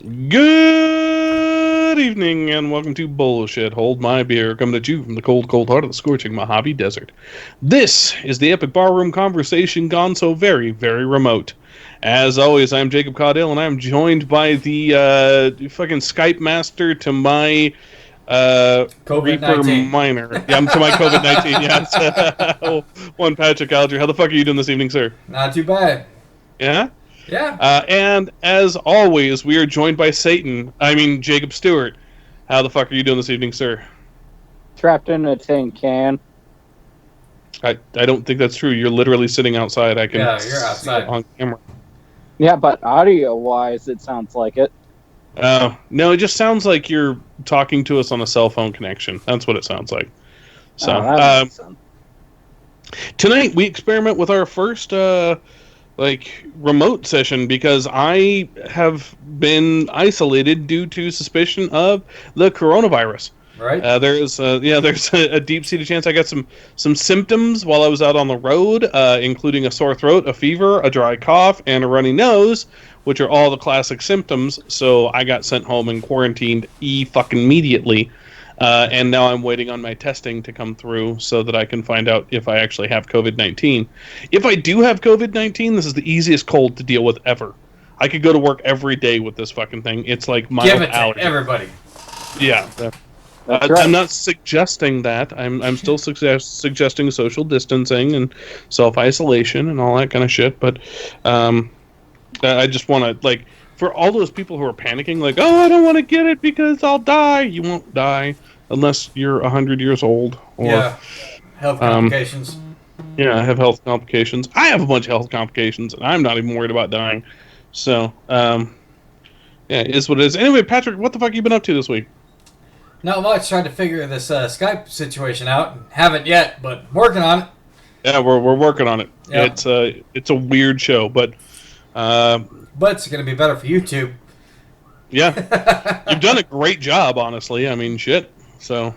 Good evening and welcome to Bullshit Hold My Beer, coming at you from the cold, cold heart of the scorching Mojave Desert. This is the epic barroom conversation gone so very, very remote. As always, I'm Jacob Caudill, and I'm joined by the fucking Skype master to my Reaper Minor. Yeah, to my COVID-19, yes. One Patrick Alger. How the fuck are you doing this evening, sir? Not too bad. Yeah? Yeah. And as always, we are joined by Jacob Stewart. How the fuck are you doing this evening, sir? Trapped in a tin can. I don't think that's true. You're literally sitting outside. I can Yeah, you're outside. on camera. Yeah, but audio-wise, it sounds like it. No, it just sounds like you're talking to us on a cell phone connection. That's what it sounds like. So, that makes sense. Tonight we experiment with our first remote session because I have been isolated due to suspicion of the coronavirus. Right. There's a deep-seated chance I got some symptoms while I was out on the road, including a sore throat, a fever, a dry cough, and a runny nose, which are all the classic symptoms. So I got sent home and quarantined immediately. And now I'm waiting on my testing to come through so that I can find out if I actually have COVID-19. If I do have COVID-19, this is the easiest cold to deal with ever. I could go to work every day with this fucking thing. It's like mild Give it allergy. to everybody. Yeah. That's right. I'm not suggesting that. I'm still suggesting social distancing and self-isolation and all that kind of shit. But I just want to, for all those people who are panicking, I don't want to get it because I'll die. You won't die unless you're 100 years old. Or, health complications. I have health complications. I have a bunch of health complications, and I'm not even worried about dying. So, it is what it is. Anyway, Patrick, what the fuck have you been up to this week? Not much. Trying to figure this Skype situation out. Haven't yet, but working on it. Yeah, we're working on it. Yep. It's a weird show, but it's going to be better for YouTube. Yeah, you've done a great job, honestly. I mean, shit. So,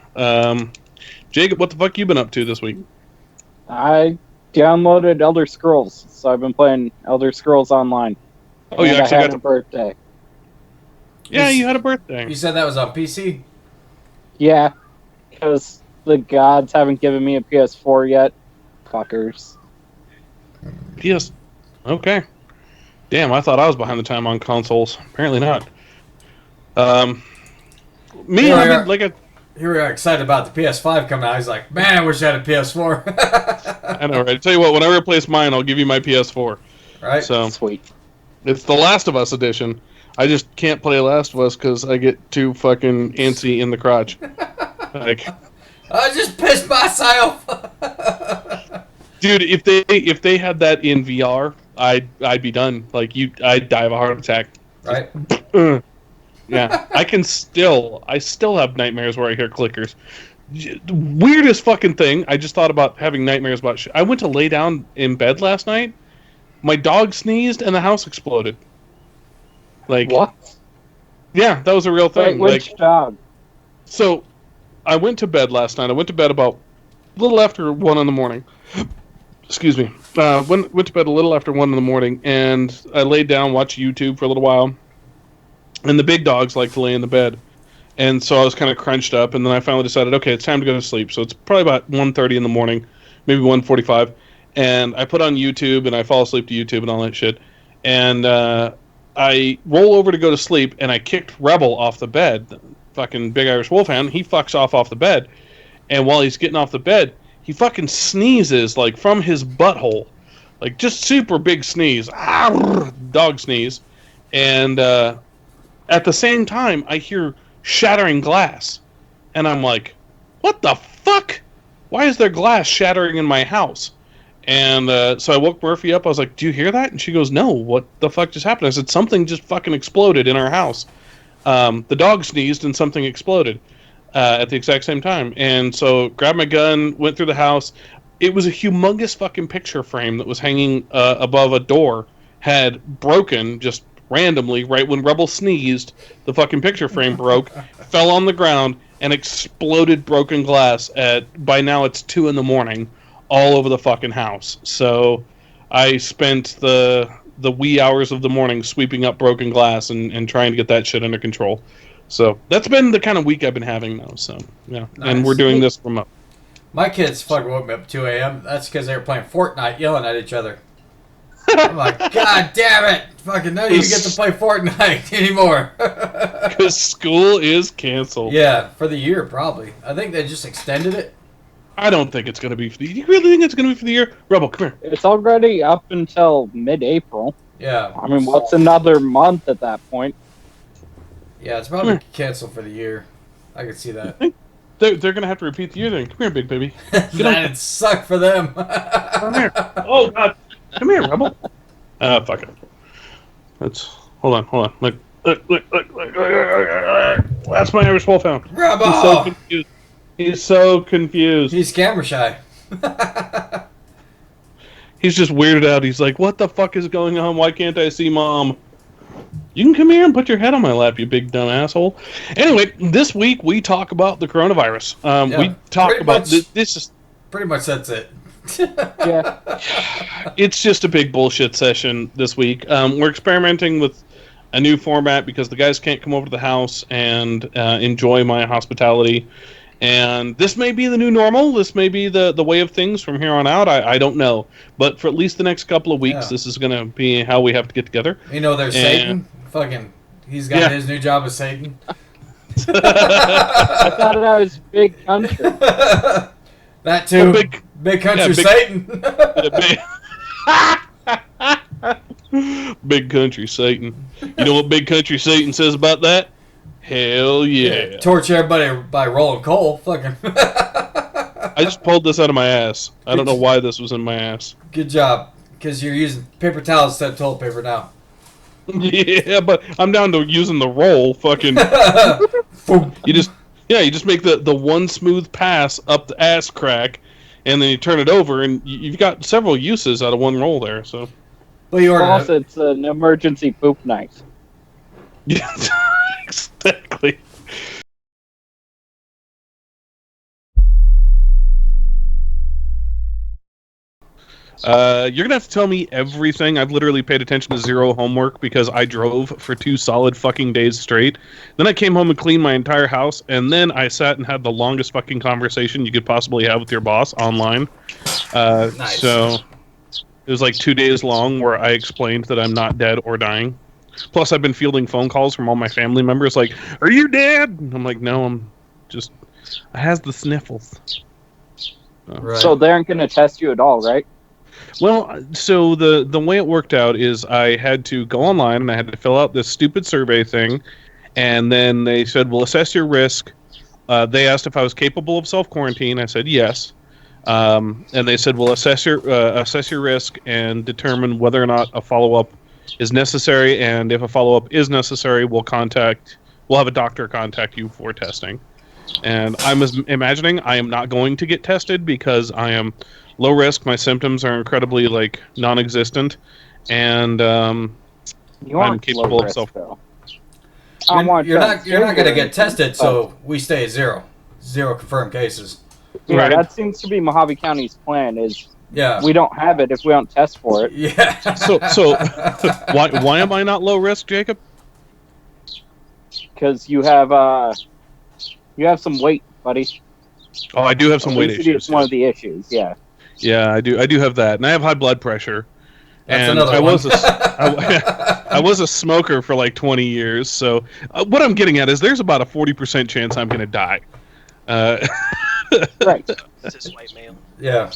Jacob, what the fuck you been up to this week? I downloaded Elder Scrolls, so I've been playing Elder Scrolls Online. Oh, you And actually I had got a birthday. Yeah, you had a birthday. You said that was on PC? Yeah, because the gods haven't given me a PS4 yet. Fuckers. PS. Okay. Damn, I thought I was behind the time on consoles. Apparently not. Here we are excited about the PS5 coming out. He's like, man, I wish I had a PS4. I know, right? Tell you what, when I replace mine, I'll give you my PS4. Right? So Sweet. it's the Last of Us edition. I just can't play Last of Us because I get too fucking antsy in the crotch. I just pissed myself. Dude, if they had that in VR, I'd be done. I'd die of a heart attack. Right? Yeah, I still have nightmares where I hear clickers. Weirdest fucking thing. I just thought about having nightmares about shit. I went to lay down in bed last night. My dog sneezed and the house exploded. What? Yeah, that was a real thing. Wait, which dog? So, I went to bed last night. I went to bed about a little after 1 in the morning. Excuse me. Went to bed a little after 1 in the morning, and I laid down, watched YouTube for a little while. And the big dogs like to lay in the bed. And so I was kind of crunched up, and then I finally decided, okay, it's time to go to sleep. So it's probably about 1:30 in the morning, maybe 1:45. And I put on YouTube, and I fall asleep to YouTube and all that shit. And I roll over to go to sleep, and I kicked Rebel off the bed. The fucking Big Irish Wolfhound. He fucks off the bed. And while he's getting off the bed, he fucking sneezes, from his butthole. Just super big sneeze. Dog sneeze. And at the same time, I hear shattering glass. And I'm like, what the fuck? Why is there glass shattering in my house? And so I woke Murphy up. I was like, do you hear that? And she goes, no, what the fuck just happened? I said, something just fucking exploded in our house. The dog sneezed and something exploded at the exact same time. And so grabbed my gun, went through the house. It was a humongous fucking picture frame that was hanging above a door, had broken just randomly right when Rebel sneezed. The fucking picture frame broke, fell on the ground, and exploded broken glass by now it's 2 in the morning all over the fucking house. So I spent the the wee hours of the morning sweeping up broken glass and trying to get that shit under control. So that's been the kind of week I've been having now. So yeah, Nice. And we're doing this from up. My kids fucking woke me up at 2 a.m. That's because they were playing Fortnite, yelling at each other. I'm like, God damn it! Fucking none of you get to play Fortnite anymore. Because school is canceled. Yeah, for the year probably. I think they just extended it. I don't think it's going to be for the year. You really think it's going to be for the year? Rebel, come here. It's already up until mid-April. Yeah. I mean, what's another month at that point? Yeah, it's probably canceled for the year. I could see that. They're going to have to repeat the year thing. Come here, big baby. That'd suck for them. Come here. Oh, God. Come here, Rebel. Fuck it. Hold on. Look. That's my Irish Wolfhound. Rebel! He's so confused. He's so confused. He's camera shy. He's just weirded out. He's like, what the fuck is going on? Why can't I see Mom? You can come here and put your head on my lap, you big dumb asshole. Anyway, this week we talk about the coronavirus. We talk about this is pretty much that's it. Yeah. It's just a big bullshit session this week. We're experimenting with a new format because the guys can't come over to the house and enjoy my hospitality. And this may be the new normal. This may be the way of things from here on out. I don't know. But for at least the next couple of weeks, this is going to be how we have to get together. You know, there's Satan. Fucking, he's got his new job as Satan. I thought it was Big Country. That too. Big Country Satan. Big Country Satan. You know what Big Country Satan says about that? Hell yeah. Torch everybody by rolling coal. Fucking. I just pulled this out of my ass. I don't know why this was in my ass. Good job. Because you're using paper towels instead of toilet paper now. Yeah, but I'm down to using the roll. Fucking. you just make the one smooth pass up the ass crack, and then you turn it over, and you've got several uses out of one roll there. So. Well, you ordered also, it's an emergency poop knife. Yeah, exactly. You're gonna have to tell me everything. I've literally paid attention to zero homework because I drove for 2 solid fucking days straight. Then I came home and cleaned my entire house, and then I sat and had the longest fucking conversation you could possibly have with your boss online. Nice. So it was like 2 days long where I explained that I'm not dead or dying. Plus, I've been fielding phone calls from all my family members like, "Are you dead?" And I'm like, "No, I'm just... I has the sniffles." Right. So they aren't going to test you at all, right? Well, so the way it worked out is I had to go online and I had to fill out this stupid survey thing, and then they said, "We'll assess your risk." They asked if I was capable of self-quarantine. I said yes. And they said, "We'll assess your risk and determine whether or not a follow-up is necessary, and if a follow-up is necessary, we'll have a doctor contact you for testing." And I'm imagining I am not going to get tested because I am low risk. My symptoms are incredibly non-existent, and I'm capable of self. You're not going to get tested, so we stay at zero confirmed cases. Yeah, right. That seems to be Mojave County's plan. Is yeah, we don't have it if we don't test for it. Yeah. So why am I not low risk, Jacob? Because you have some weight, buddy. Oh, I do have some weight issues. It's one of the issues. Yeah. Yeah, I do. I do have that, and I have high blood pressure. That's and another I one. I was a smoker for like 20 years. So what I'm getting at is there's about a 40% chance I'm going to die. Right. Cis white male. Yeah.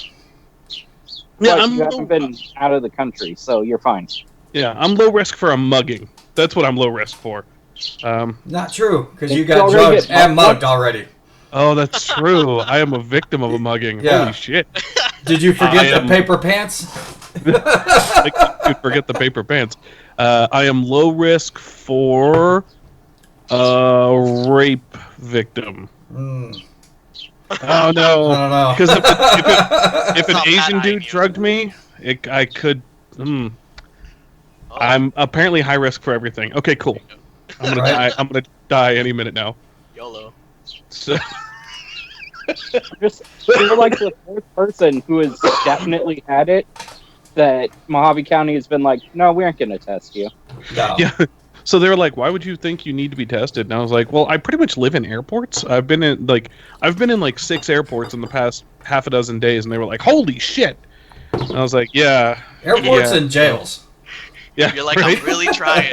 Yeah, you haven't been out of the country, so you're fine. Yeah, I'm low risk for a mugging. That's what I'm low risk for. Not true, because you got drugged and mugged already. Oh, that's true. I am a victim of a mugging. Yeah. Holy shit. Did you forget the paper pants? I could forget the paper pants. I am low risk for a rape victim. Mm. Oh, no. I don't know. Because if an Asian dude drugged me, I could... I'm apparently high risk for everything. Okay, cool. I'm gonna die. I'm gonna die any minute now. YOLO. So... You're like the fourth person who has definitely had it, that Mojave County has been like, no, we aren't going to test you. No. Yeah. So they were like, "Why would you think you need to be tested?" And I was like, "Well, I pretty much live in airports. I've been in like 6 airports in the past half a dozen days." And they were like, "Holy shit!" And I was like, "Yeah, Airports yeah, and jails. yeah." You're like, right? I'm really trying.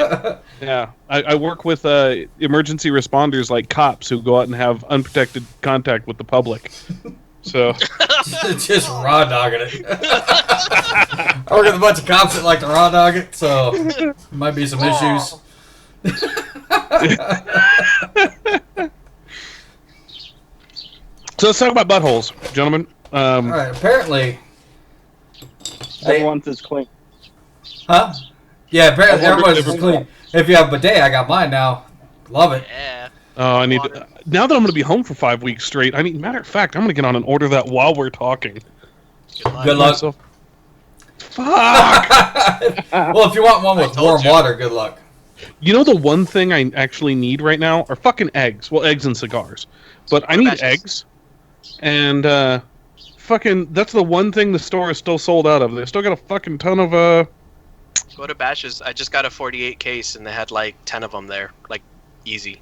Yeah, I work with emergency responders like cops who go out and have unprotected contact with the public. So Just raw dogging it. I work with a bunch of cops that like to raw dog it, so there might be some issues. So let's talk about buttholes, gentlemen. All right. Apparently, Everyone's is clean. huh? Yeah. Apparently, I wonder everyone's if is clean. If you have a bidet, I got mine now. Love it. Yeah. Oh, I need Water. to, now that I'm going to be home for 5 weeks straight. I mean, matter of fact, I'm going to get on and order that while we're talking. Good luck. Fuck. Well, if you want one with told warm you. water, good luck. You know the one thing I actually need right now are fucking eggs. Well, eggs and cigars, but I need Batches. eggs, and fucking that's the one thing the store is still sold out of. They still got a fucking ton of Go to Bash's. I just got a 48 case, and they had like 10 of them there. Like, easy.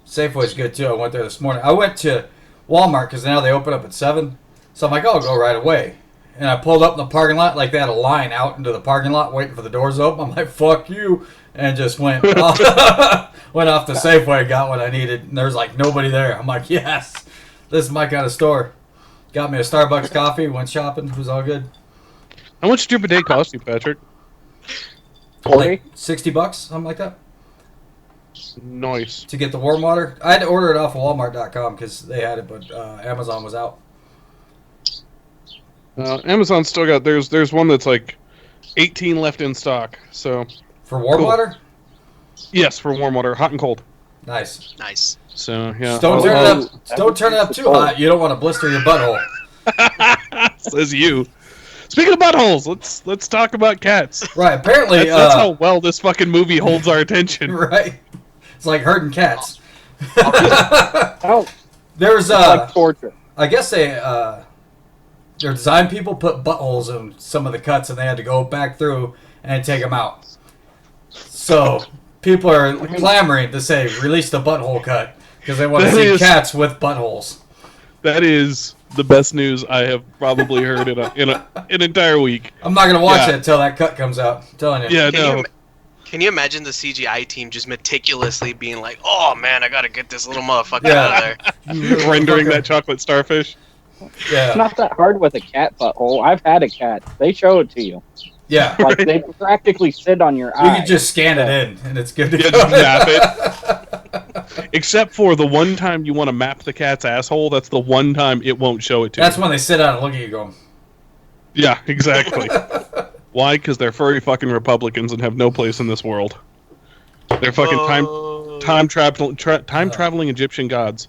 Safeway's good too. I went there this morning. I went to Walmart because now they open up at 7. So I'm like, oh, I'll go right away. And I pulled up in the parking lot, like they had a line out into the parking lot waiting for the doors to open. I'm like, fuck you. And just went off, went off to Safeway, got what I needed. And there's like nobody there. I'm like, yes, this is my kind of store. Got me a Starbucks coffee, went shopping. It was all good. How much did your bidet cost you, Patrick? 40? Like $60, something like that, Nice. to get the warm water. I had to order it off of Walmart.com because they had it, but Amazon was out. Amazon still got there's one that's like 18 left in stock. So For warm Cool. water? yes, for warm water, hot and cold. Nice. Nice. So yeah. Just don't turn it up too hot. You don't want to blister your butthole. Says you. Speaking of buttholes, let's talk about cats. Right. Apparently, That's how well this fucking movie holds our attention. right. It's like herding cats. Oh, There's it's like torture. I guess their design people put buttholes in some of the cuts, and they had to go back through and take them out. So people are clamoring to say release the butthole cut because they want to That see is- cats with buttholes. That is the best news I have probably heard in an entire week. I'm not gonna watch Yeah. it until that cut comes out. I'm telling you. Yeah, Can, no. you, can you imagine the CGI team just meticulously being like, oh man, I gotta get this little motherfucker Yeah. out of there? Rendering that chocolate starfish. It's Yeah. not that hard with a cat butthole. I've had a cat. They show it to you. Yeah. Like, they practically sit on your You eye. can just scan it in, and it's good to Yeah, go. just map it. Except for the one time you want to map the cat's asshole, that's the one time it won't show it to That's you. when they sit down and look at you going, Yeah, exactly. Why? Because they're furry fucking Republicans and have no place in this world. They're fucking Oh. time traveling Egyptian gods.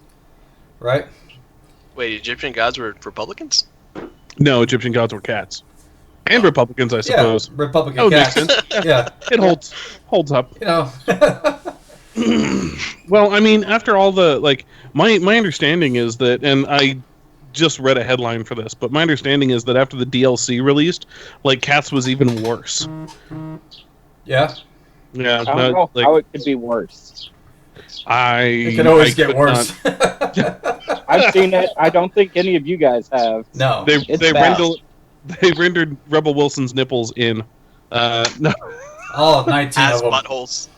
right? Wait, Egyptian gods were Republicans? No, Egyptian gods were cats. And Republicans, I suppose. Yeah, Republican That would make cats. sense. Yeah, It holds up. you know. Well, I mean, after all the my understanding is that, and I just read a headline for this, but my understanding is that after the DLC released, Cats was even worse. Yeah, Yeah, I don't know how it could be worse. it can always get could worse. I've seen it. I don't think any of you guys have. No. not. It's They bad. rendered Rebel Wilson's nipples in. No, All 19 As of them. buttholes.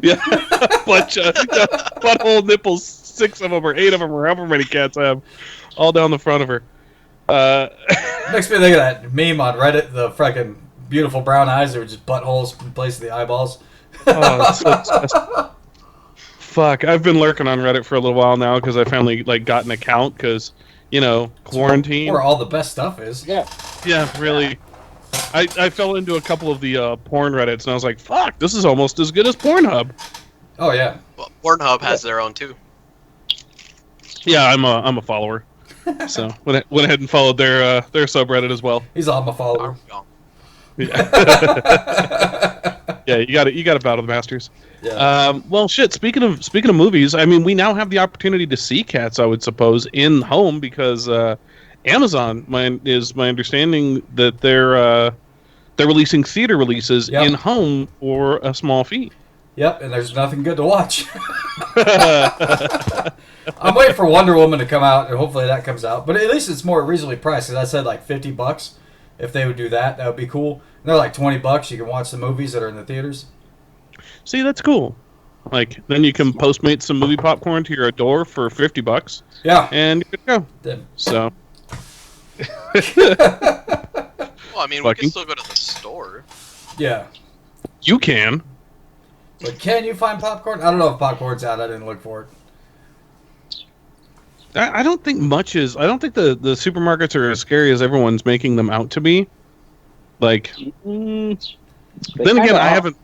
yeah, butthole nipples, 6 of them or 8 of them or however many cats have, all down the front of her. Makes me think of that meme on Reddit, the fucking beautiful brown eyes that were just buttholes in place of the eyeballs. Oh, that's so disgusting. Fuck, I've been lurking on Reddit for a little while now because I finally got an account because, quarantine. Where all the best stuff is. Yeah. Yeah, really. I fell into a couple of the porn Reddits and I was like, fuck, this is almost as good as Pornhub. Oh, yeah. Well, Pornhub has their own too. Yeah, I'm a follower. So went ahead and followed their subreddit as well. He's all my follower. Oh, Yeah, yeah, you got to bow to the masters. Yeah. Well, shit. Speaking of movies, I mean, we now have the opportunity to see cats. I would suppose in home because Amazon, is my understanding that they're they're releasing theater releases Yep. in home for a small fee. Yep, and there's nothing good to watch. I'm waiting for Wonder Woman to come out, and hopefully that comes out. But at least it's more reasonably priced. Because I said like $50. If they would do that, that would be cool. And they're like $20. You can watch the movies that are in the theaters. See, that's cool. Like, then you can Postmate some movie popcorn to your door for $50, Yeah. and you're good to go. Then- So, Well, I mean, we can still go to the store. Yeah. you can. But can you find popcorn? I don't know if popcorn's out. I didn't look for it. I don't think much is. I don't think the supermarkets are as scary as everyone's making them out to be. Like, then again, I haven't.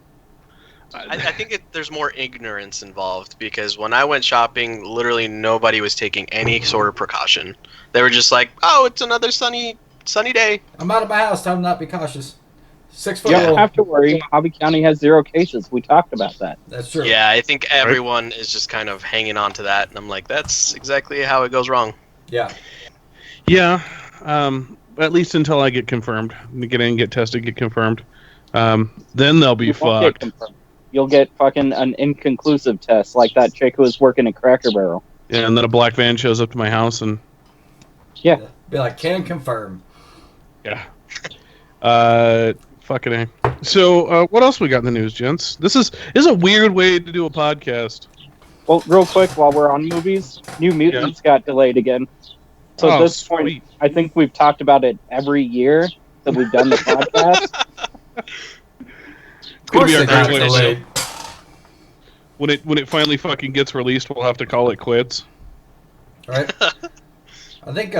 I think there's more ignorance involved because when I went shopping, literally nobody was taking any sort of precaution. They were just like, "Oh, it's another sunny day." I'm out of my house. Time to not be cautious. 6 foot You old. don't have to worry. Hobby County has 0 cases. We talked about that. That's true. Yeah, I think everyone is just kind of hanging on to that, and I'm like, that's exactly how it goes wrong. Yeah. Yeah, at least until I get confirmed, get in, get tested, get confirmed. Then they'll be You won't get fucked. confirmed. You'll get fucking an inconclusive test like that chick who was working at Cracker Barrel. Yeah, and then a black van shows up to my house, and Be like, can confirm. yeah. Fucking A. So, what else we got in the news, gents? This is a weird way to do a podcast. Well, real quick, while we're on movies, New Mutants got delayed again. So at this point, sweet. I think we've talked about it every year that we've done the podcast. It's gonna be our they got graduation. delayed. When it finally fucking gets released, we'll have to call it quits. Right? I think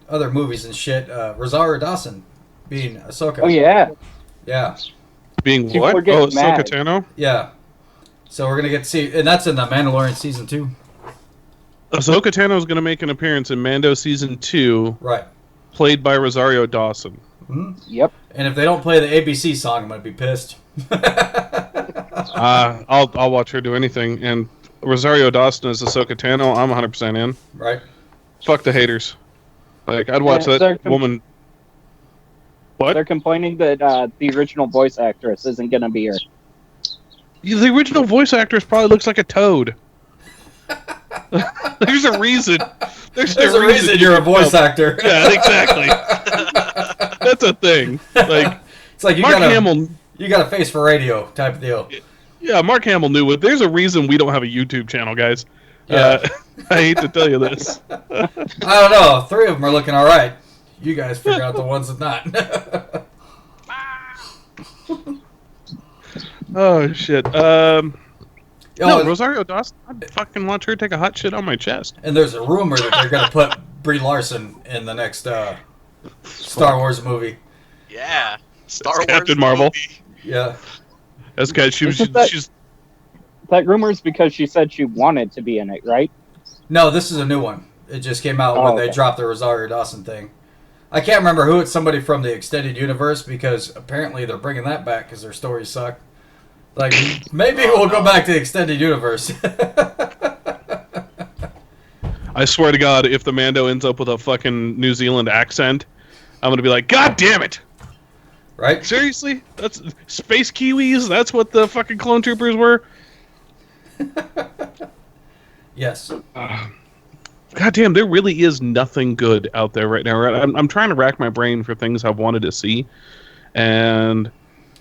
other movies and shit. Rosario Dawson being Ahsoka. Oh yeah, Yeah. Being People what? are getting Oh, Ahsoka mad. Tano? Yeah. So we're gonna get to see, and that's in the Mandalorian season 2. Ahsoka Tano is going to make an appearance in Mando season 2, Right. played by Rosario Dawson. hmm yep. And if they don't play the ABC song, I'm gonna be pissed. I'll watch her do anything. And Rosario Dawson as Ahsoka Tano, I'm 100% in. Right. Fuck the haters. Like, I'd watch Yeah, that woman. What? They're complaining that the original voice actress isn't going to be here. The original voice actress probably looks like a toad. There's a reason. There's a reason you're a voice actor. Yeah, exactly. That's a thing. Like, It's like you Mark got Hamill. you got a face for radio type of deal. Yeah, Mark Hamill knew it. There's a reason we don't have a YouTube channel, guys. Yeah. I hate to tell you this. I don't know. 3 of them are looking all right. You guys figure out the ones that not. Oh shit. Oh, No, Rosario Dawson. I'd fucking watch her take a hot shit on my chest. and there's a rumor that they're gonna put Brie Larson in the next Star Wars movie. Yeah, Star That's Wars Captain Marvel. movie. Yeah. That's guys. Isn't that- She's. That rumor's because she said she wanted to be in it, right? No, this is a new one. It just came out Oh, when they okay. dropped the Rosario Dawson thing. I can't remember who. It's somebody from the extended universe because apparently they're bringing that back because their stories suck. Like maybe we'll go back to the extended universe. I swear to God, if the Mando ends up with a fucking New Zealand accent, I'm gonna be like, God damn it! Right? Seriously? That's space Kiwis? That's what the fucking clone troopers were? Yes. God damn, there really is nothing good out there right now. Right? I'm trying to rack my brain for things I've wanted to see, and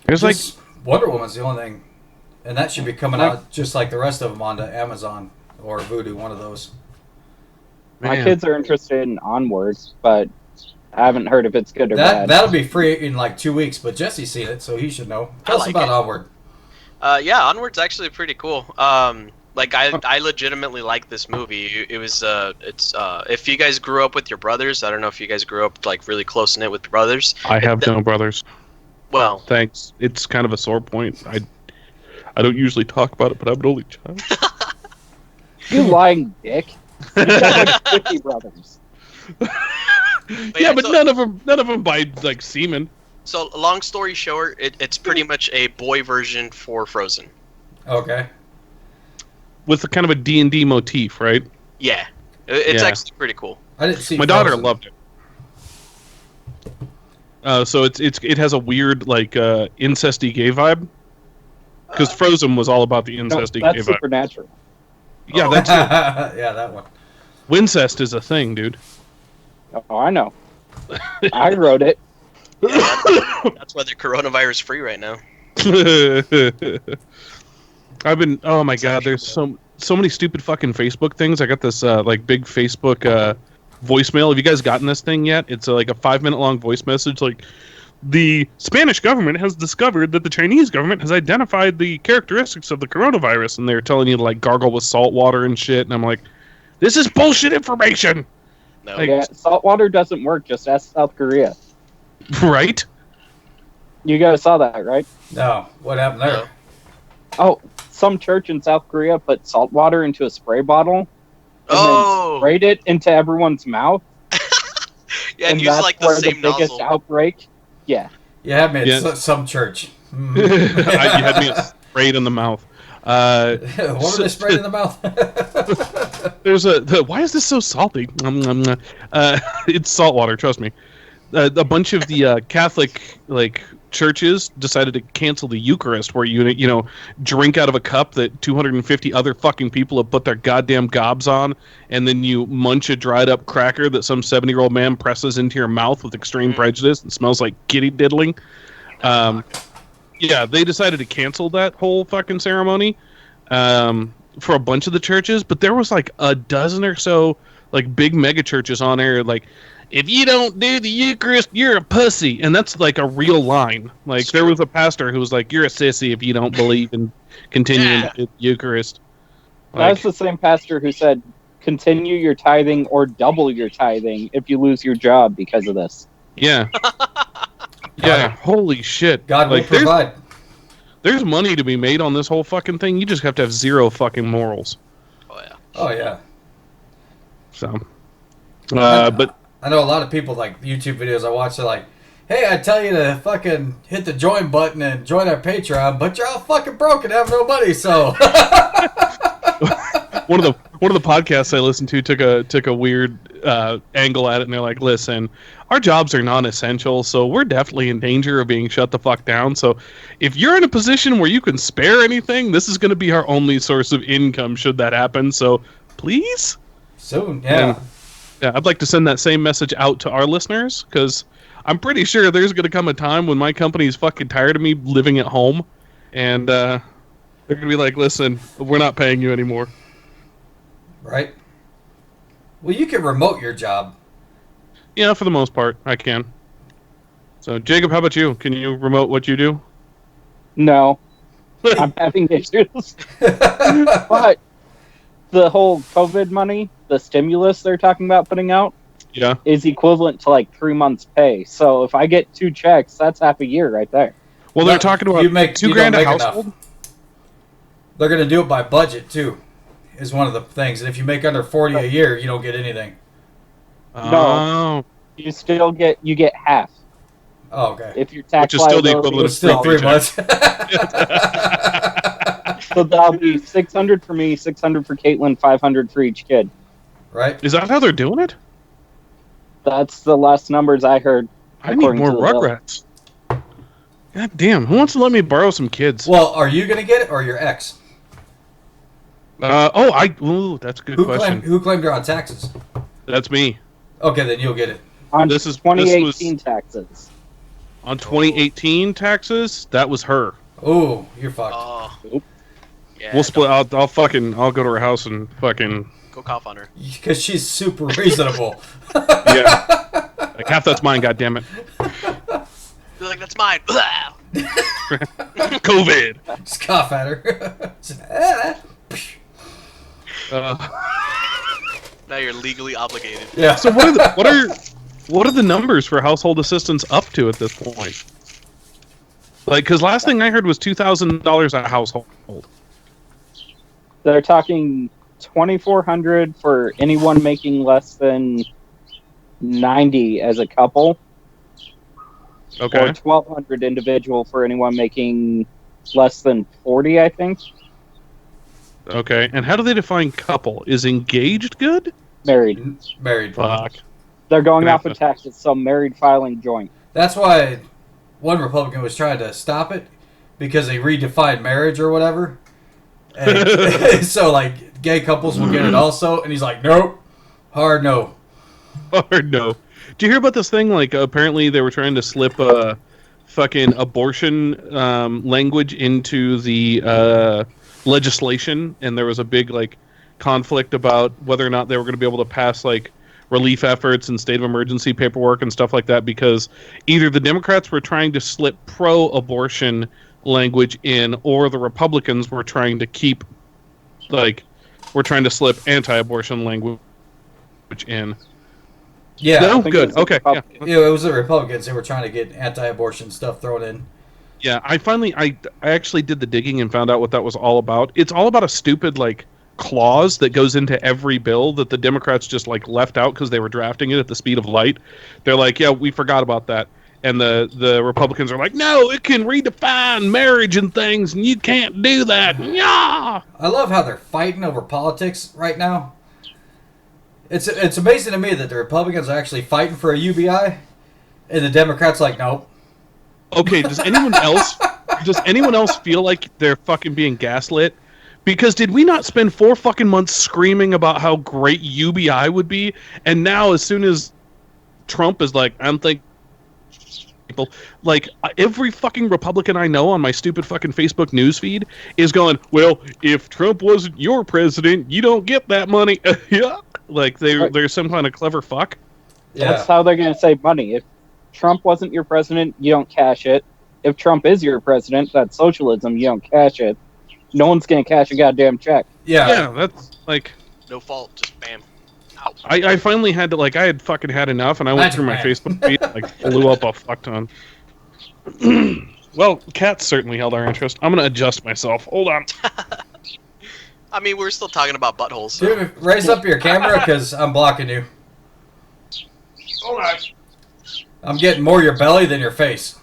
there's like, Just Wonder Woman's the only thing, and that should be coming out just like the rest of them onto Amazon or Vudu, one of those. My man. kids are interested in Onward, but I haven't heard if it's good or bad. That'll be free in like 2 weeks, but Jesse's seen it, so he should know. Tell us like about it. Onward. Yeah, Onward's actually pretty cool. Like I legitimately like this movie. It was it's if you guys grew up with your brothers, I don't know if you guys grew up like really close knit with your brothers. I have no brothers. Well, Thanks. It's kind of a sore point. I don't usually talk about it, but I'm an only child. You lying dick. You got like 50 brothers. Yeah, but so- none of them buy like semen. So long story short, it's pretty much a boy version for Frozen. Okay. With a kind of a D&D motif, right? Yeah, it's Yeah. actually pretty cool. I didn't see My daughter Frozen. loved it. So it has a weird like incesty gay vibe. Because Frozen was all about the No, incesty that's gay vibe. Supernatural. Yeah, Oh. that's Yeah, that one. Wincest is a thing, dude. Oh, I know. I wrote it. That's why they're coronavirus free right now. I've been. Oh my god, there's so many stupid fucking Facebook things. I got this like big Facebook voicemail. Have you guys gotten this thing yet? It's like a 5-minute long voice message. Like, the Spanish government has discovered that the Chinese government has identified the characteristics of the coronavirus, and they're telling you to like gargle with salt water and shit. And I'm like, this is bullshit information, No. Like- Yeah, salt water doesn't work. Just ask South Korea. right? You guys saw that, right? No, what happened there? No. Oh, some church in South Korea put salt water into a spray bottle and Oh, then sprayed it into everyone's mouth. yeah, and use that's like the where same the biggest nozzle. outbreak. Yeah. You had me at Yes. some church. You had me sprayed in the mouth. What were they sprayed in the mouth? There's why is this so salty? It's salt water, trust me. A bunch of the Catholic like churches decided to cancel the Eucharist, where you know drink out of a cup that 250 other fucking people have put their goddamn gobs on, and then you munch a dried up cracker that some 70-year-old man presses into your mouth with extreme prejudice and smells like kitty diddling. Yeah, they decided to cancel that whole fucking ceremony for a bunch of the churches, but there was like a dozen or so like big mega churches on there like, if you don't do the Eucharist, you're a pussy. And that's like a real line. Like, there was a pastor who was like, you're a sissy if you don't believe in continuing Yeah. to do the Eucharist. That's Like, the same pastor who said, continue your tithing or double your tithing if you lose your job because of this. yeah. Yeah, holy shit. God will like, there's, provide. there's money to be made on this whole fucking thing. You just have to have zero fucking morals. Oh yeah. Oh yeah. So, but I know a lot of people like YouTube videos I watch. They're like, "Hey, I tell you to fucking hit the join button and join our Patreon, but you're all fucking broke and have no money." So one of the podcasts I listened to took a weird angle at it, and they're like, "Listen, our jobs are non-essential, so we're definitely in danger of being shut the fuck down. So, if you're in a position where you can spare anything, this is going to be our only source of income should that happen. So, please." soon, yeah. And, yeah, I'd like to send that same message out to our listeners, because I'm pretty sure there's going to come a time when my company's fucking tired of me living at home, and they're going to be like, "Listen, we're not paying you anymore." Right. Well, you can remote your job. Yeah, for the most part, I can. So, Jacob, how about you? Can you remote what you do? No, I'm having issues. But the whole COVID money, the stimulus they're talking about putting out, Yeah. is equivalent to like 3 months' pay. So if I get 2 checks, that's half a year right there. Well, No, they're talking about you make- $2 you grand don't a make household. They're gonna do it by budget too, is one of the things. And if you make under 40 a year, you don't get anything. Oh, You still get half Oh, okay. if your tax Which is still the liability equivalent It's still 3 months. So that'll be 600 for me, 600 for Caitlin, 500 for each kid. Right? is that how they're doing it? That's the last numbers I heard. I need according more to the bill. Rugrats. God damn, who wants to let me borrow some kids? Well, are you gonna get it or your ex? Ooh, that's a good Who question. claimed, who claimed her on taxes? That's me. Okay, then you'll get it. On This is- 2018 taxes. On 2018 taxes, that was her. Oh, you're fucked. Oh. Nope. Yeah. We'll split. I'll go to her house and fucking Go cough on her. Because she's super reasonable. yeah. Like half that's mine. God damn it. Be like, that's mine. COVID. Just cough at her. Now you're legally obligated. Yeah. So what are the numbers for household assistance up to at this point? Like, because last thing I heard was $2,000 a household. They're talking 2,400 for anyone making less than 90 as a couple, or Okay. 1,200 individual for anyone making less than 40, I think. Okay. And how do they define couple? Is engaged good? Married. Married. Fuck. They're going Good off of taxes, so married filing joint. That's why one Republican was trying to stop it because they redefined marriage or whatever. And so, like, gay couples will get it also. And he's like, nope. Hard no. Or no. Did you hear about this thing? Like, apparently they were trying to slip fucking abortion language into the legislation, and there was a big, like, conflict about whether or not they were going to be able to pass, like, relief efforts and state of emergency paperwork and stuff like that, because either the Democrats were trying to slip pro-abortion language in, or the Republicans were trying to keep, like, were trying to slip anti-abortion language in. Yeah. No? Good. Okay. Yeah. It was the Republicans. They were trying to get anti-abortion stuff thrown in. Yeah, I actually did the digging and found out what that was all about. It's all about a stupid, like, clause that goes into every bill that the Democrats just, like, left out because they were drafting it at the speed of light. They're like, yeah, we forgot about that. And the Republicans are like, no, it can redefine marriage and things, and you can't do that. Yeah. I love how they're fighting over politics right now. It's amazing to me that the Republicans are actually fighting for a UBI, and the Democrats like, nope. Okay, does anyone else feel like they're fucking being gaslit? Because did we not spend 4 fucking months screaming about how great UBI would be, and now as soon as Trump is like, I'm thinking people, like, every fucking Republican I know on my stupid fucking Facebook newsfeed is going, well, if Trump wasn't your president, you don't get that money. Yeah. Like, they're some kind of clever fuck. Yeah. That's how they're going to save money. If Trump wasn't your president, you don't cash it. If Trump is your president, that's socialism, you don't cash it. No one's going to cash a goddamn check. Yeah, that's, like... No fault, just bam. Ow. I finally had to, like, I had fucking had enough, and I went through my Facebook feed and, like, blew up a fuck ton. Well, cats certainly held our interest. I'm going to adjust myself. Hold on. I mean, we're still talking about buttholes. So. Dude, raise up your camera because I'm blocking you. Hold on. I'm getting more your belly than your face.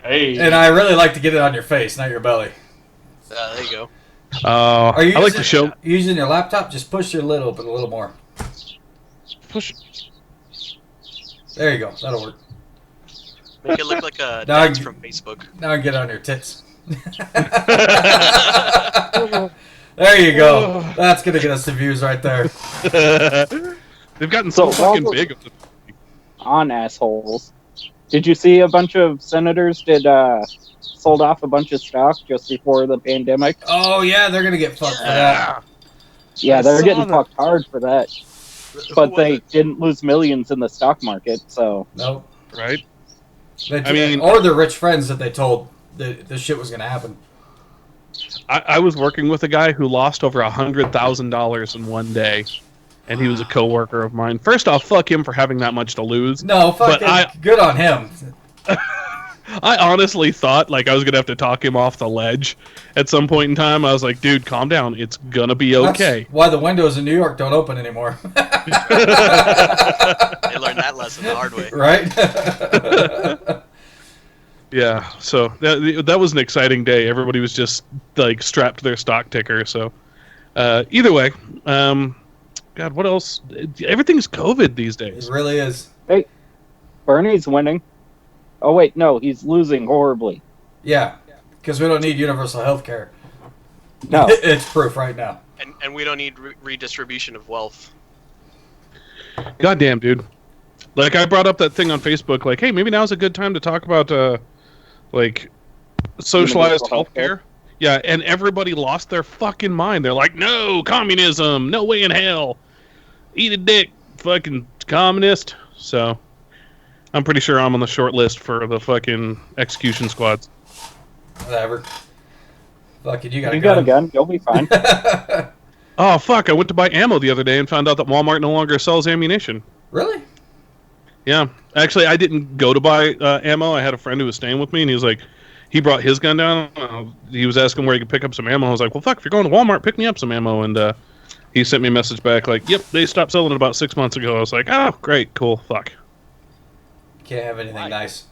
Hey. And I really like to get it on your face, not your belly. There you go. Are you I like to show... using your laptop? Just push your lid open a little more. Push... There you go. That'll work. Make it look like a Now dance from Facebook. Now I can get on your tits. There you go. That's going to get us the views right there. They've gotten so fucking big. On assholes. Did you see a bunch of senators sold off a bunch of stock just before the pandemic? Oh, yeah, they're going to get fucked for that. Yeah, they're getting that. fucked hard for that. But they didn't lose millions in the stock market, so... Nope. Right? I mean... Or their rich friends that they told that this shit was going to happen. I was working with a guy who lost over $100,000 in one day, and he was a coworker of mine. First off, fuck him for having that much to lose. No, fuck it. Good on him. I honestly thought, like, I was going to have to talk him off the ledge at some point in time. I was like, dude, calm down. It's going to be okay. That's why the windows in New York don't open anymore. They learned that lesson the hard way. Right? Yeah, so that was an exciting day. Everybody was just, like, strapped to their stock ticker. So, either way, God, what else? Everything's COVID these days. It really is. Hey, Bernie's winning. Oh, wait, no, he's losing horribly. Yeah, because we don't need universal health care. No. It's proof right now. And we don't need redistribution of wealth. Goddamn, dude. Like, I brought up that thing on Facebook, like, hey, maybe now's a good time to talk about, like, socialized healthcare. Yeah, and everybody lost their fucking mind. They're like, no, communism, no way in hell. Eat a dick, fucking communist. So, I'm pretty sure I'm on the short list for the fucking execution squads. Whatever. Fuck it, you got a gun. You'll be fine. Oh, fuck, I went to buy ammo the other day and found out that Walmart no longer sells ammunition. Really? Yeah. Actually, I didn't go to buy ammo. I had a friend who was staying with me, and he was like, he brought his gun down. He was asking where he could pick up some ammo. I was like, well, fuck, if you're going to Walmart, pick me up some ammo. And he sent me a message back like, yep, they stopped selling it about 6 months ago. I was like, oh, great, cool, fuck. Can't have anything nice.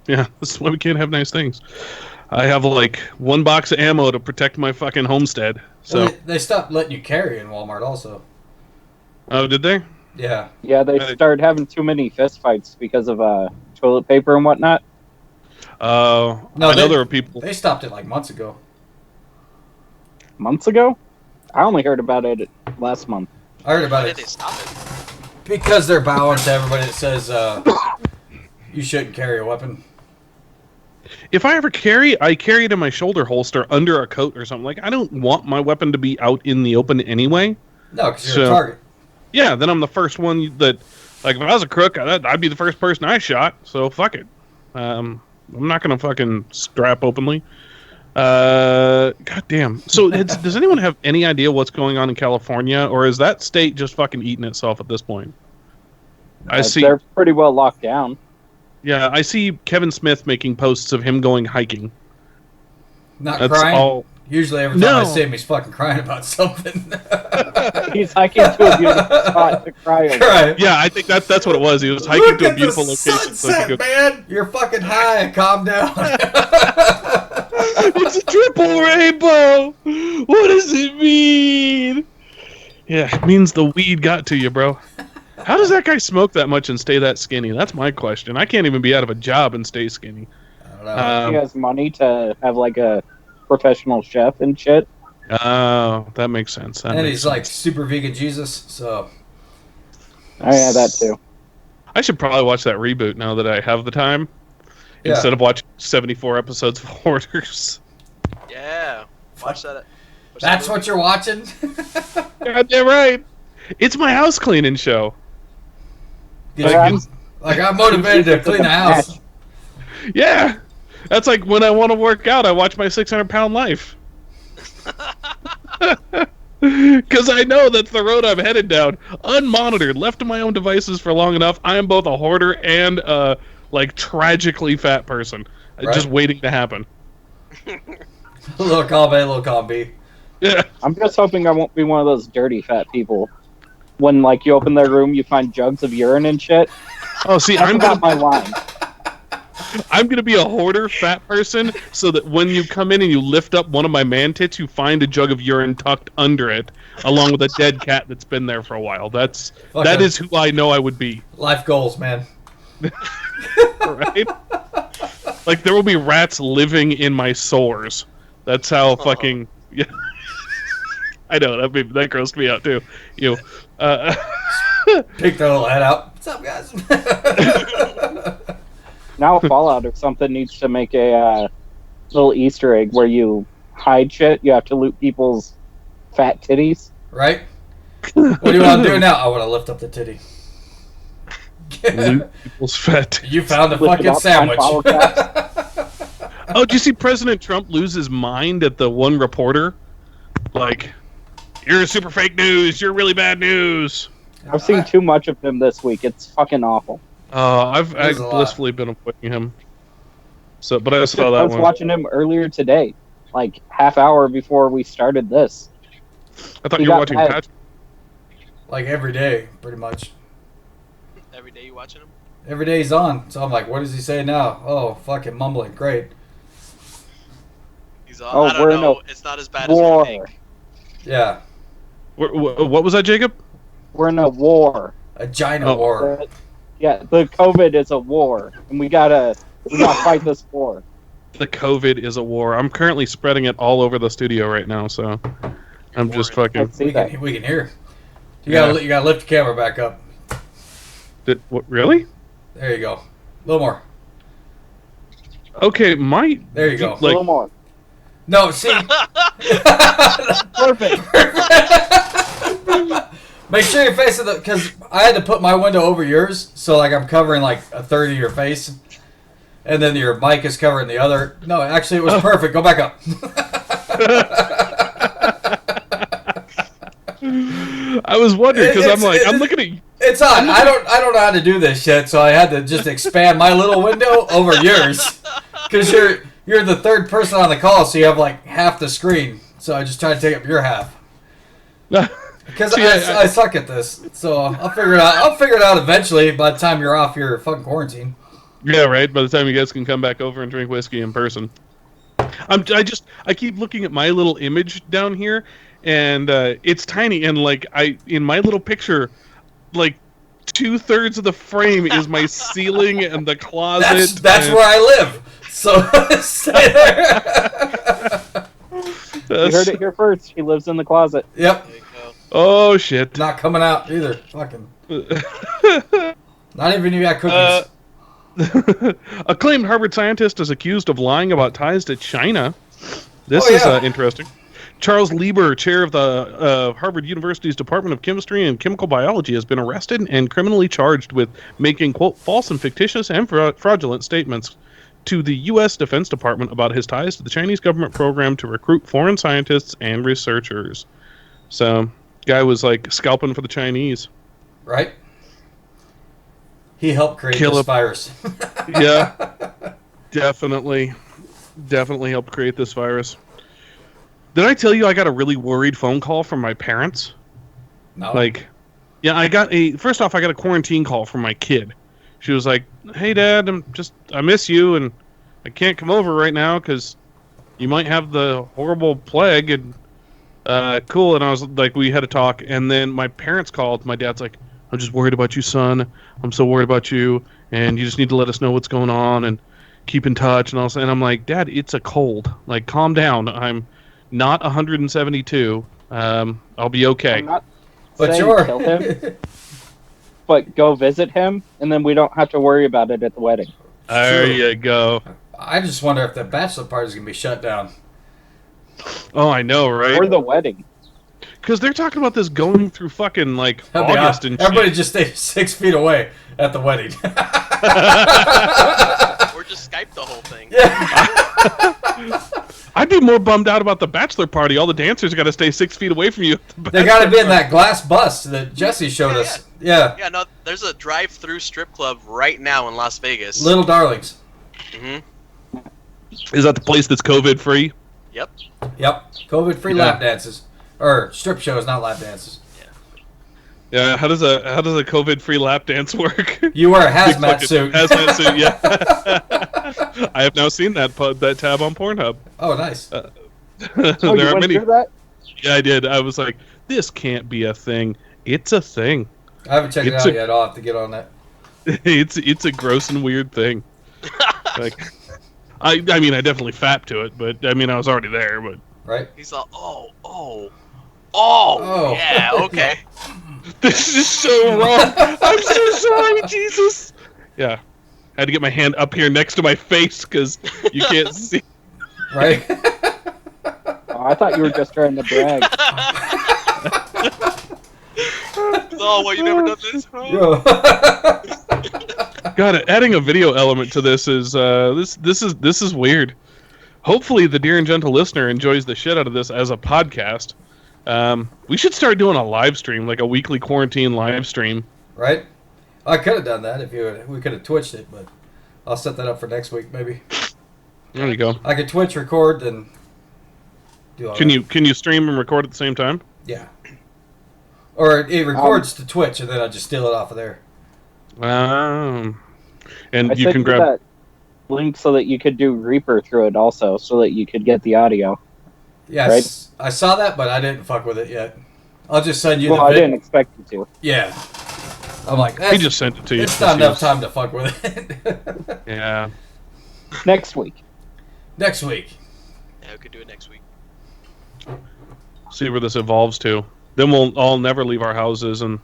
Yeah, this is why we can't have nice things. I have, like, 1 box of ammo to protect my fucking homestead. So Well, they stopped letting you carry in Walmart also. Oh, did they? Yeah. Yeah, they started having too many fist fights because of toilet paper and whatnot. No, I know there are people. They stopped it like months ago. Months ago? I only heard about it last month. I heard about Why it did they stop it? because they're bowing to everybody that says you shouldn't carry a weapon. If I ever carry, I carry it in my shoulder holster under a coat or something. Like, I don't want my weapon to be out in the open anyway. No, because you're a target. Yeah, then I'm the first one that, like, if I was a crook, I'd be the first person I shot. So fuck it. I'm not gonna fucking strap openly. God damn. So, does anyone have any idea what's going on in California, or is that state just fucking eating itself at this point? I see. They're pretty well locked down. Yeah, I see Kevin Smith making posts of him going hiking. Not That's crying. all. Usually, every time I see him, he's fucking crying about something. He's hiking to a beautiful spot to cry over. Right. Yeah, I think that's what it was. He was hiking Look to a at beautiful the location. sunset, man. You're fucking high. Calm down. It's a triple rainbow. What does it mean? Yeah, it means the weed got to you, bro. How does that guy smoke that much and stay that skinny? That's my question. I can't even be out of a job and stay skinny. I don't know. He has money to have like a professional chef and shit. Oh, that makes sense. And he's like super vegan Jesus, so. Oh yeah, that too. I should probably watch that reboot now that I have the time, Yeah. instead of watching 74 episodes of Hoarders. Yeah. Watch that. That's what you're watching? Goddamn right. It's my house cleaning show. I'm motivated to clean the house. Yeah, that's like when I want to work out, I watch my 600-pound life. Because I know that's the road I'm headed down. Unmonitored, left to my own devices for long enough, I am both a hoarder and a, like, tragically fat person. Right. Just waiting to happen. Little column A, little column B. Yeah. I'm just hoping I won't be one of those dirty fat people. When like you open their room, you find jugs of urine and shit. Oh, see, That's about my line. I'm gonna be a hoarder fat person, so that when you come in and you lift up one of my man tits, you find a jug of urine tucked under it, along with a dead cat that's been there for a while. That is who I know I would be. Life goals, man. Right? Like, there will be rats living in my sores. That's how fucking. Yeah. I know that grossed me out too. You. Pick the little head out. What's up, guys? Now Fallout or something needs to make a little Easter egg where you hide shit. You have to loot people's fat titties. Right? What do you want to do now? I want to lift up the titty. Loot people's fat. You found the Lift it fucking up, find sandwich. bottle caps. Oh, did you see President Trump lose his mind at the one reporter? Like, you're super fake news. You're really bad news. I've seen too much of him this week. It's fucking awful. I've There's a lot. blissfully been avoiding him. So, but I saw that I was one. watching him earlier today, like half hour before we started this. I thought he you were got watching mad. Patrick. Like every day, pretty much. Every day you watching him? Every day he's on. So I'm like, what does he say now? Oh, fucking mumbling. Great. He's on. Oh, I don't we're in know. a It's not as bad as war. we think. Yeah. What was that, Jacob? We're in a war. A giant Oh. war. Yeah, the COVID is a war, and we gotta fight this war. The COVID is a war. I'm currently spreading it all over the studio right now, so I'm just fucking. Let's see that. We can hear. You Yeah. gotta lift the camera back up. What, really? There you go. A little more. Okay, my. There you go. A little more. No, see. Perfect. Make sure you're facing the, because I had to put my window over yours, so like I'm covering like a third of your face, and then your mic is covering the other. No, actually it was perfect. Go back up. I was wondering because I'm looking at. It's on. I don't know how to do this shit, so I had to just expand my little window over yours, because you're the third person on the call, so you have like half the screen. So I just tried to take up your half. Because I suck at this, so I'll figure it out. I'll figure it out eventually. By the time you're off your fucking quarantine. Yeah, right. By the time you guys can come back over and drink whiskey in person, I keep looking at my little image down here, and it's tiny. And like in my little picture, like 2/3 of the frame is my ceiling and the closet. That's where I live. So stay there. You heard it here first. He lives in the closet. Yep. There you go. Oh shit! Not coming out either. Fucking. Not even you got cookies. Acclaimed Harvard scientist is accused of lying about ties to China. This Oh, is yeah. interesting. Charles Lieber, chair of the Harvard University's Department of Chemistry and Chemical Biology, has been arrested and criminally charged with making, quote, false and fictitious and fraudulent statements to the U.S. Defense Department about his ties to the Chinese government program to recruit foreign scientists and researchers. So, guy was, like, scalping for the Chinese. Right? He helped create Kill this him. virus. Yeah, definitely helped create this virus. Did I tell you I got a really worried phone call from my parents? No. Like, yeah, first off, I got a quarantine call from my kid. She was like, "Hey, Dad, I miss you, and I can't come over right now because you might have the horrible plague." And cool. And I was like, we had a talk, and then my parents called. My dad's like, "I'm just worried about you, son. I'm so worried about you, and you just need to let us know what's going on and keep in touch." And I'm like, "Dad, it's a cold. Like, calm down. I'm not 172. I'll be okay." I'm not But saying sure. kill him, but go visit him, and then we don't have to worry about it at the wedding. There True. you go. I just wonder if the bachelor party is going to be shut down. Oh, I know, Or right? the wedding. Because they're talking about this going through fucking, like, That'd be August awesome. and Everybody shit. just stay 6 feet away at the wedding. Or just Skype the whole thing. Yeah. I'd be more bummed out about the bachelor party. All the dancers got to stay 6 feet away from you. at the They got to bachelor be in party. that glass bus that Jesse showed Yeah, us. Yeah. Yeah, no, there's a drive-through strip club right now in Las Vegas. Little Darlings. Mm-hmm. Is that the place that's COVID free? Yep. Yep. COVID-free Yeah. lap dances. Or strip shows, not lap dances. Yeah. How does a COVID free lap dance work? You wear a Big hazmat fucking suit. Hazmat suit. Yeah. I have now seen that tab on Pornhub. Oh, nice. Oh, There you are went many. through that? Yeah, I did. I was like, this can't be a thing. It's a thing. I haven't checked it it's out a- yet. I'll have to get on that. It's a gross and weird thing. Like, I mean, I definitely fapped to it, but I mean, I was already there. But Right? He's all, oh, Oh. yeah, okay. this is so wrong. I'm so sorry, Jesus. Yeah, I had to get my hand up here next to my face because you can't see. Right? Oh, I thought you were just trying to brag. Oh, well, you never done this? Yo. God, adding a video element to this is this is weird. Hopefully, the dear and gentle listener enjoys the shit out of this as a podcast. We should start doing a live stream, like a weekly quarantine live stream. Right? I could have done that if you would. We could have twitched it, but I'll set that up for next week, maybe. There you go. I could Twitch, record, and do all Can that. you stream and record at the same time? Yeah. Or it records to Twitch, and then I just steal it off of there. And I you sent can grab. that link so that you could do Reaper through it also, so that you could get the audio. Yeah, Right. I saw that, but I didn't fuck with it yet. I'll just send you Well, the I vid. didn't expect you to. Yeah. I'm like, He that's, just sent it to you. it's not enough time to fuck with it. Yeah. Next week. Next week. Yeah, we could do it next week. See where this evolves to. Then we'll all never leave our houses, and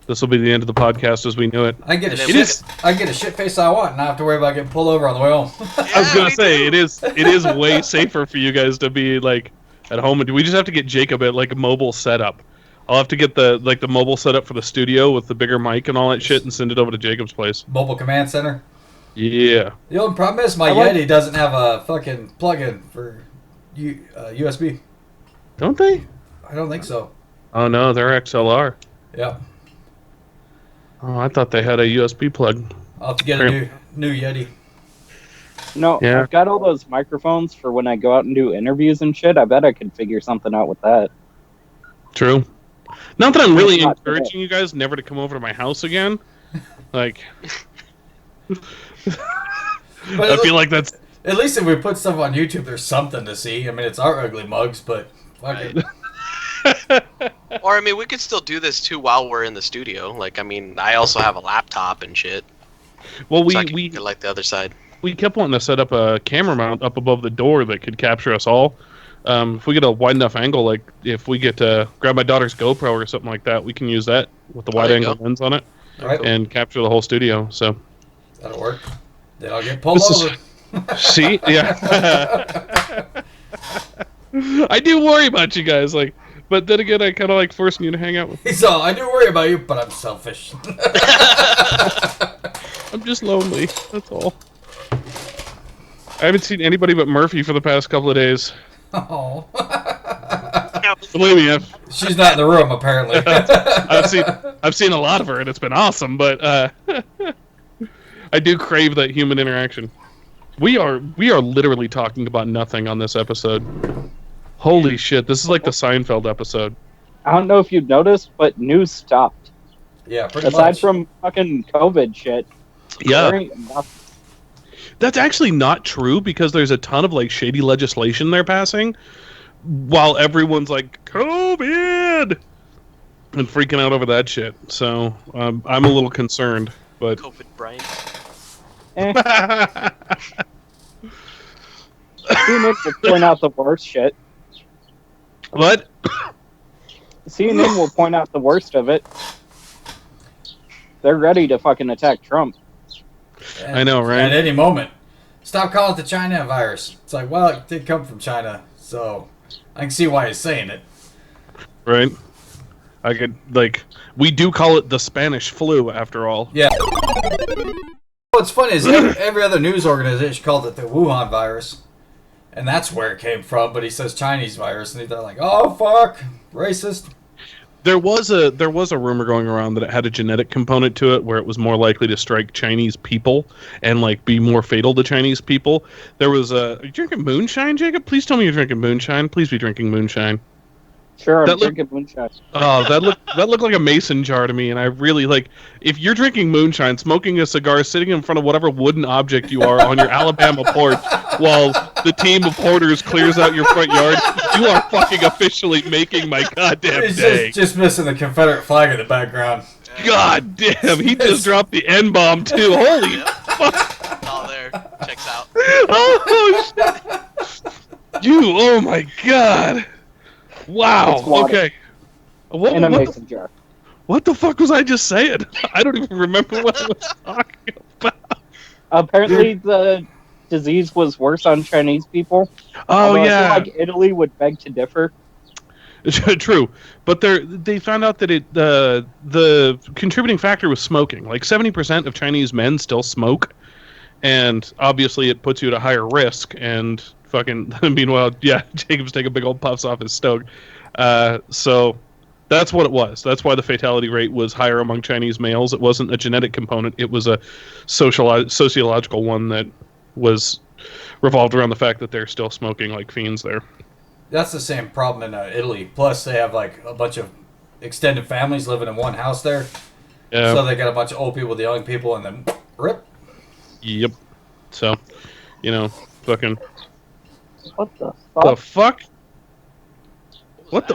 this will be the end of the podcast as we knew it. I get a And then shit. we is- I get a shit face I want, and not have to worry about getting pulled over on the way home. I was gonna me say too. it is way safer for you guys to be like at home. And we just have to get Jacob at like a mobile setup. I'll have to get the mobile setup for the studio with the bigger mic and all that shit, and send it over to Jacob's place. Mobile command center. Yeah. The only problem is my I like- Yeti doesn't have a fucking plug-in for USB. Don't they? I don't think so. Oh no, they're XLR. Yep. Oh, I thought they had a USB plug. I'll have to get a new Yeti. No, Yeah. I've got all those microphones for when I go out and do interviews and shit. I bet I could figure something out with that. True. Not that I'm really Not today. encouraging you guys never to come over to my house again. Like, But I feel like that's at least if we put stuff on YouTube, there's something to see. I mean, it's our ugly mugs, but fuck it. Or I mean, we could still do this too while we're in the studio. Like, I mean, I also have a laptop and shit. Well, So I can get, like the other side. we kept wanting to set up a camera mount up above the door that could capture us all. If we get a wide enough angle, like if we get to grab my daughter's GoPro or something like that, we can use that with the wide angle lens on it Right. and capture the whole studio. So That'll work. Then I'll get pulled over. See, yeah. I do worry about you guys, like, but then again, I kind of like forcing you to hang out with me. So I do worry about you, but I'm selfish. I'm just lonely. That's all. I haven't seen anybody but Murphy for the past couple of days. Oh. Believe me, She's not in the room apparently. I've seen a lot of her, and it's been awesome. But I do crave that human interaction. We are literally talking about nothing on this episode. Holy shit! This is like the Seinfeld episode. I don't know if you've noticed, but news stopped. Yeah, pretty Aside much. from fucking COVID shit. Yeah. there ain't nothing. That's actually not true because there's a ton of like shady legislation they're passing, while everyone's like COVID and freaking out over that shit. So I'm a little concerned, but COVID Brian. CNN will point out the worst shit. what? CNN will point out the worst of it. They're ready to fucking attack Trump. I know, right? At any moment. Stop calling it the China virus. It's like, well, it did come from China, so I can see why he's saying it. Right? I could like we do call it the Spanish flu after all. Yeah. What's funny is every other news organization called it the Wuhan virus, and that's where it came from. But he says Chinese virus, and they're like, "Oh fuck, racist." There was a rumor going around that it had a genetic component to it where it was more likely to strike Chinese people and like be more fatal to Chinese people. There was are you drinking moonshine, Jacob? Please tell me you're drinking moonshine. Please be drinking moonshine. Sure, That I'm look- drinking moonshine. Oh, that looked like a mason jar to me, and I really like. If you're drinking moonshine, smoking a cigar, sitting in front of whatever wooden object you are on your Alabama porch, while the team of hoarders clears out your front yard, you are fucking officially making my goddamn He's day. just missing the Confederate flag in the background. God damn, he just dropped the N bomb too. Holy fuck! All there. Checks out. Oh shit! Oh my god! Wow. It's water. Okay. In a mason jar. What the fuck was I just saying? I don't even remember what I was talking about. Apparently, the disease was worse on Chinese people. Oh Although yeah, I feel like Italy would beg to differ. true. But they found out that the contributing factor was smoking. Like 70% of Chinese men still smoke, and obviously it puts you at a higher risk. And fucking meanwhile, yeah, Jacob's taking big old puffs off his stove. So that's what it was. That's why the fatality rate was higher among Chinese males. It wasn't a genetic component. It was a sociological one that was revolved around the fact that they're still smoking like fiends there. That's the same problem in Italy. Plus, they have like a bunch of extended families living in one house there. Yeah. So they got a bunch of old people, the young people, and then rip. Yep. So, fucking What the the fuck? fuck?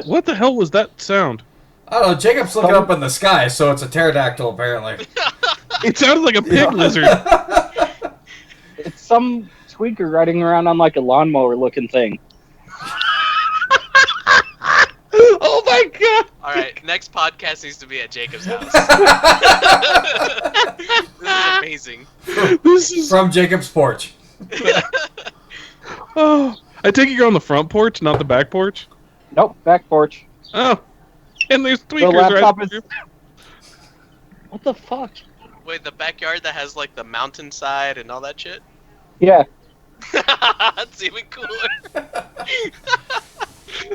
What the hell was that sound? I don't know. Jacob's looking up in the sky, so it's a pterodactyl apparently. It sounded like a pig lizard. It's some tweaker riding around on like a lawnmower looking thing. Oh my god! All right, next podcast needs to be at Jacob's house. This is amazing. This is From Jacob's porch. oh. I take it you're on the front porch, not the back porch. Nope, back porch. Oh, and there's The tweakers laptop right is. What the fuck? Wait, the backyard that has like the mountainside and all that shit? Yeah, That's even cooler.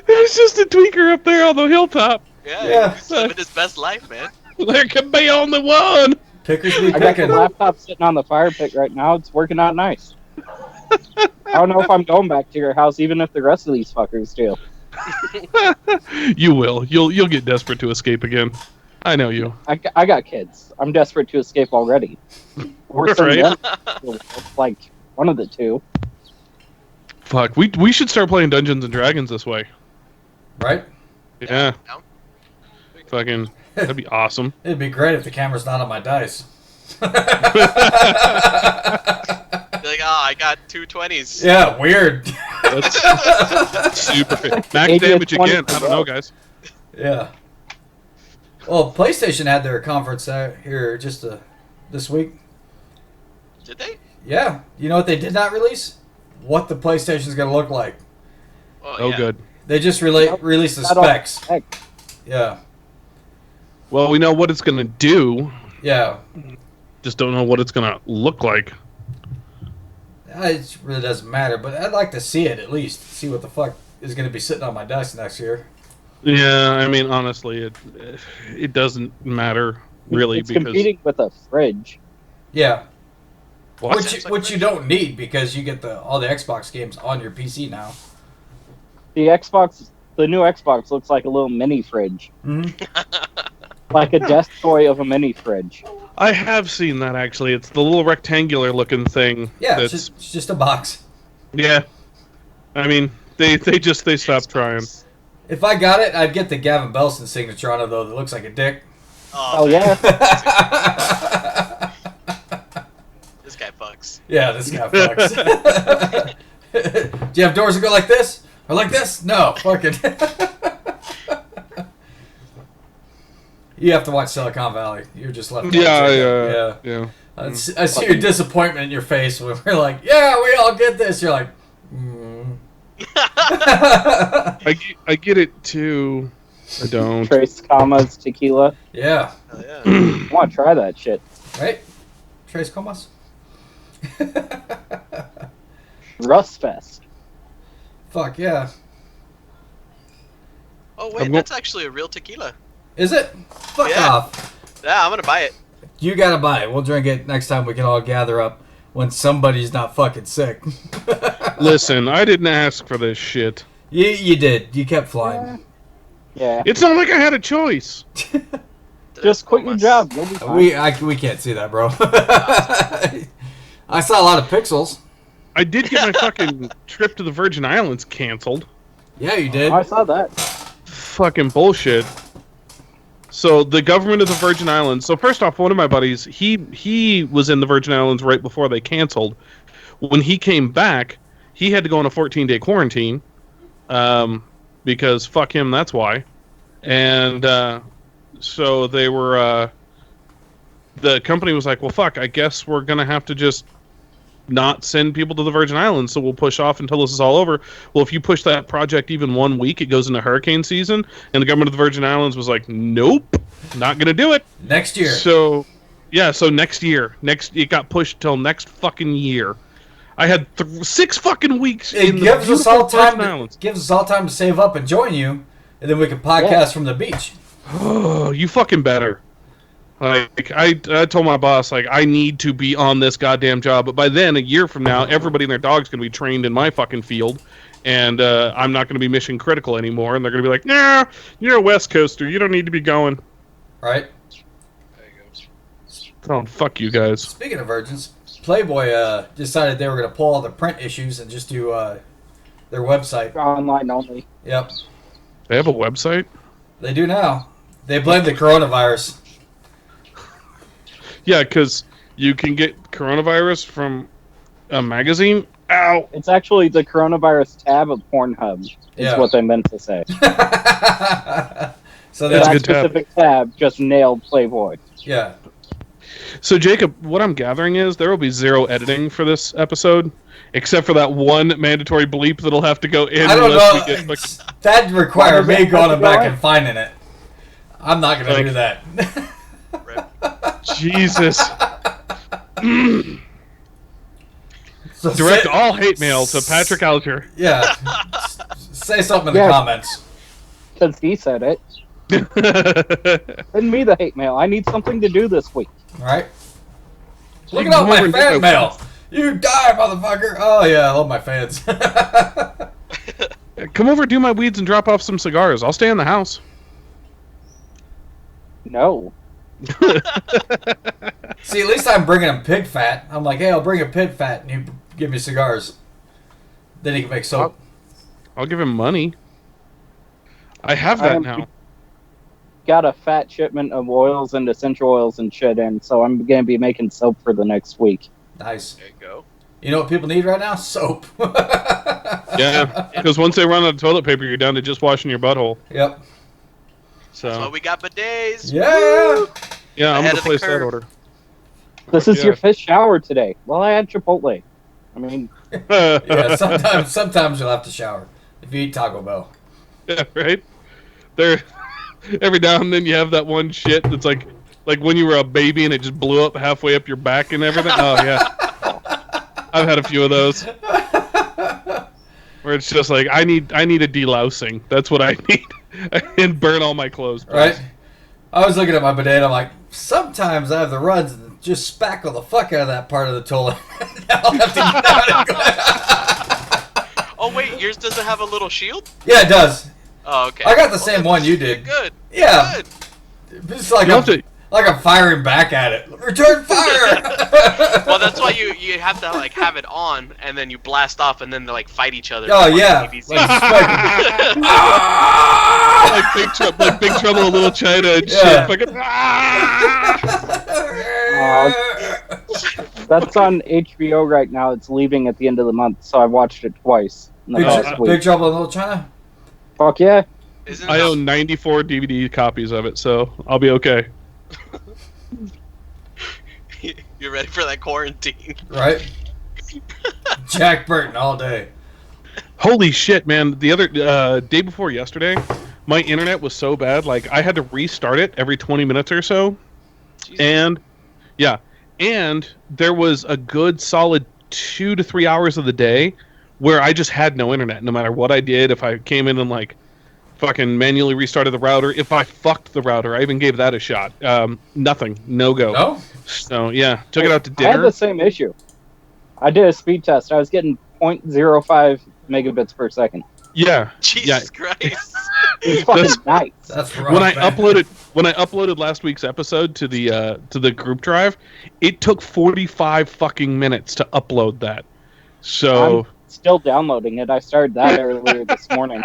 There's just a tweaker up there on the hilltop. Yeah. He's living his best life, man. There can be only one. Pickers be I got the picking. laptop sitting on the fire pit right now. It's working out nice. I don't know if I'm going back to your house, even if the rest of these fuckers do. You will. You'll get desperate to escape again. I know you. I got kids. I'm desperate to escape already. Or Right. like one of the two. Fuck. We should start playing Dungeons and Dragons this way. Right? Yeah. No? Fucking, that'd be awesome. It'd be great if the camera's not on my dice. Be like, I got 220s. Yeah, weird. That's super fit. Max Maybe damage it's 20 again. I don't know, guys. Yeah. Well, PlayStation had their conference here just this week. Did they? Yeah. You know what they did not release? What the PlayStation's going to look like. Oh, yeah. good. They just released the Not all specs. heck. Yeah. Well, we know what it's gonna do. Yeah. Just don't know what it's gonna look like. It really doesn't matter, but I'd like to see it at least. See what the fuck is going to be sitting on my desk next year. Yeah, I mean, honestly, it doesn't matter really It's because competing with a fridge. Yeah. what? Which you don't need because you get all the Xbox games on your PC now. The new Xbox looks like a little mini fridge, like a desk toy of a mini fridge. I have seen that actually. It's the little rectangular looking thing. Yeah, That's, it's just a box. yeah. I mean, they stopped trying. If I got it, I'd get the Gavin Belson signature on it, though, that looks like a dick. Oh yeah, This guy fucks. Yeah, this guy fucks. Do you have doors that go like this? Or like this? No, fuck it. You have to watch Silicon Valley. You're just left. Yeah. I see your disappointment in your face when we're like, yeah, we all get this. You're like, I get it too. I don't. Trace Commas tequila. yeah. Hell yeah. I want to try that shit. Right? Trace Comas? Rustfest. Fuck yeah. Oh wait, that's actually a real tequila. Is it? Fuck Yeah. off. Yeah, I'm gonna buy it. You gotta buy it. We'll drink it next time we can all gather up when somebody's not fucking sick. Listen, I didn't ask for this shit. You did. You kept flying. Yeah, It's not like I had a choice. just quit your job. You'll be fine. We can't see that, bro. I saw a lot of pixels. I did get my fucking trip to the Virgin Islands canceled. Yeah, you did. I saw that. Fucking bullshit. So the government of the Virgin Islands. So first off, one of my buddies, he was in the Virgin Islands right before they canceled. When he came back, he had to go on a 14-day quarantine, because fuck him, that's why. And so they were. The company was like, well, fuck, I guess we're gonna have to just not send people to the Virgin Islands, so we'll push off until this is all over. Well, if you push that project even 1 week, it goes into hurricane season, and the government of the Virgin Islands was like, nope, not gonna do it. Next year. So, yeah, so next year. It got pushed till next fucking year. I had 6 fucking weeks It in the gives us all beautiful Virgin time. Islands. Gives us all time to save up and join you, and then we can podcast from the beach. Oh, you fucking better. Like, I told my boss, like, I need to be on this goddamn job. But by then, a year from now, everybody and their dog's going to be trained in my fucking field. And I'm not going to be mission critical anymore. And they're going to be like, nah, you're a West Coaster. You don't need to be going. Right? There you Oh, fuck you guys. Speaking of virgins, Playboy decided they were going to pull all the print issues and just do their website. Online only. Yep. They have a website? They do now. They blame the coronavirus. Yeah, because you can get coronavirus from a magazine. Ow! It's actually the coronavirus tab of Pornhub. Is Yeah. what they meant to say. So That's that's a that good tab. specific tab just nailed Playboy. yeah. So, Jacob, what I'm gathering is there will be 0 editing for this episode, except for that one mandatory bleep that'll have to go in. I don't unless know. we get, like, That required Why does me it going have to back go in? and finding it. I'm not going to Like- do that. go. Rip. Jesus. So Direct say- all hate mail to Patrick Alger. Yeah. Say something in Yeah. the comments. Because he said it. Send me the hate mail. I need something to do this week. All right. Look can at all come my over and do fan my- mail. You die, motherfucker. Oh, yeah. I love my fans. Come over, do my weeds, and drop off some cigars. I'll stay in the house. No. See, at least I'm bringing him pig fat. I'm like, hey, I'll bring a pig fat, and you give me cigars. Then he can make soap. I'll give him money. I have that now. Got a fat shipment of oils and essential oils and shit in, so I'm going to be making soap for the next week. Nice. There you go. You know what people need right now? Soap. Yeah, because once they run out of toilet paper, you're down to just washing your butthole. Yep. So. That's why we got bidets. Yeah. Yeah, I'm Ahead going to of the place that curve. order. This is Yeah. your fifth shower today. Well, I had Chipotle. I mean, Yeah. Sometimes you'll have to shower if you eat Taco Bell. Yeah, right? There, every now and then you have that one shit that's like when you were a baby and it just blew up halfway up your back and everything. Oh, yeah. I've had a few of those. Where it's just like, I need a delousing. That's what I need. And burn all my clothes. Please. Right. I was looking at my bidet and I'm like, sometimes I have the runs and just spackle the fuck out of that part of the toilet. Now I'll have to get out and Oh wait, yours doesn't have a little shield? Yeah, it does. Oh, okay. I got the same one you did. Good. Yeah. Good. It's like You have to- I'm firing back at it. Return fire! Well, that's why you have to like have it on, and then you blast off, and then they like fight each other. Oh, Like yeah. BBC. Like, like Big Trouble in Little China and Yeah. shit. Fucking, that's on HBO right now. It's leaving at the end of the month, so I watched it twice in the past Big week. Trouble in Little China? Fuck yeah. Isn't I it- own 94 DVD copies of it, so I'll be okay. You ready for that quarantine? Right? Jack Burton all day. Holy shit, man. The other day before yesterday, my internet was so bad, like, I had to restart it every 20 minutes or so. Jesus. And, yeah. And there was a good solid 2 to 3 hours of the day where I just had no internet, no matter what I did. If I came in and, like, fucking manually restarted the router, if I fucked the router, I even gave that a shot. Nothing. No go. No? So, yeah. Took it out to I had dinner. the same issue. I did a speed test. I was getting 0.05 megabits per second. Yeah. Jesus Christ. It's fucking nice. That's rough, When I man. uploaded last week's episode to the group drive, it took 45 fucking minutes to upload that. So Still downloading it. I started that earlier this morning.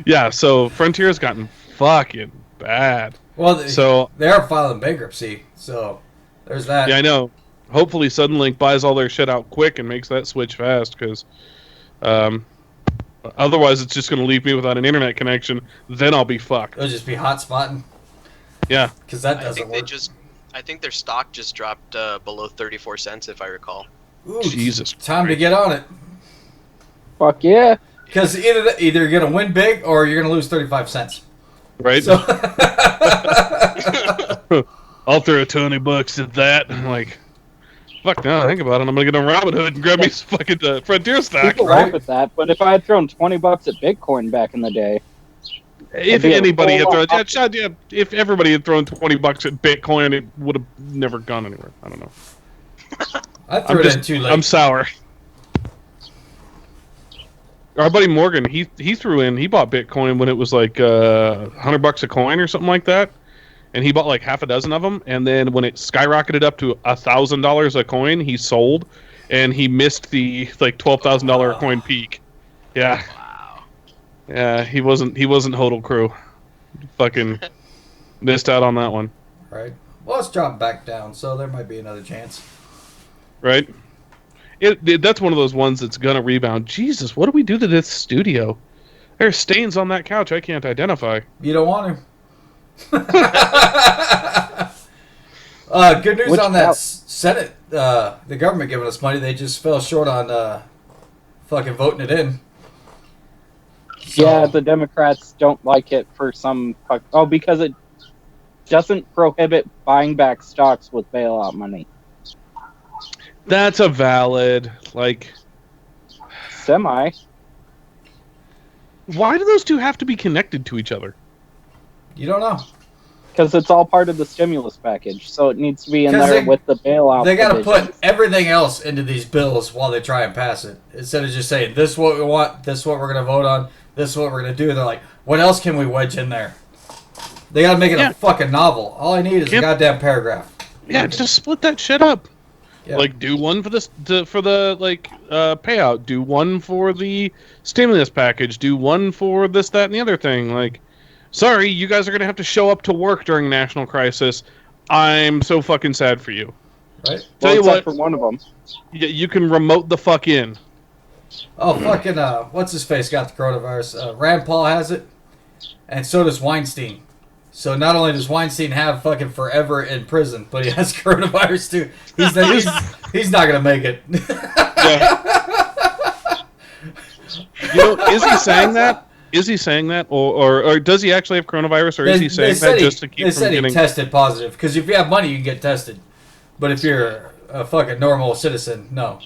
yeah, so Frontier's gotten fucking bad. Well, So they are filing bankruptcy, so there's that. yeah, I know. Hopefully Suddenlink buys all their shit out quick and makes that switch fast, because otherwise it's just going to leave me without an internet connection. Then I'll be fucked. It'll just be hotspotting, Yeah. because that I doesn't think work. I think their stock just dropped below 34 cents, if I recall. Ooh, Jesus. time to get on it. Fuck yeah. Because either you're going to win big or you're going to lose 35 cents. Right? So, I'll throw $20 at that. I'm like, fuck no, think about it. I'm gonna get on Robinhood and grab me some fucking Frontier stock. People right? laugh at that, but if I had thrown $20 at Bitcoin back in the day, If be a anybody had whole thrown, lot if everybody had thrown $20 at Bitcoin, it would have never gone anywhere. I don't know. I threw it in too late. I'm sour. Our buddy Morgan, he threw in. He bought Bitcoin when it was like $100 a coin or something like that, and he bought like half a dozen of them. And then when it skyrocketed up to $1,000 a coin, he sold, and he missed the like $12,000 coin peak. Yeah, Wow. yeah. He wasn't hodl crew. Fucking missed out on that one. Right. Well, it's dropped back down, so there might be another chance. Right. That's one of those ones that's gonna rebound. Jesus, what do we do to this studio? There's stains on that couch I can't identify. You don't want to. Good news Which on that couch? Senate. The government giving us money. They just fell short on fucking voting it in. So- yeah, the Democrats don't like it for some... because it doesn't prohibit buying back stocks with bailout money. That's a valid, like... Semi. Why do those two have to be connected to each other? You don't know. Because it's all part of the stimulus package, so it needs to be in 'Cause there they- with the bailout. They got to provisions. put everything else into these bills while they try and pass it. Instead of just saying, this is what we want, this is what we're going to vote on, this is what we're going to do. They're like, what else can we wedge in there? They got to make it Yeah. a fucking novel. All I need is a Yep. goddamn paragraph. Yeah, just split that shit up. Yeah. Like, do one for this for the payout. Do one for the stimulus package. Do one for this, that, and the other thing. Like, sorry, you guys are gonna have to show up to work during national crisis. I'm so fucking sad for you. Right? Tell you except what, for one of them. you can remote the fuck in. Oh, fucking, what's his face got the coronavirus? Rand Paul has it, and so does Weinstein. So not only does Weinstein have fucking forever in prison, but he has coronavirus too. He's not gonna make it. Yeah. Is he saying that? Is he saying that, or does he actually have coronavirus, or is he saying that just to keep they from said getting? he tested positive, because if you have money, you can get tested. But if you're a fucking normal citizen, no.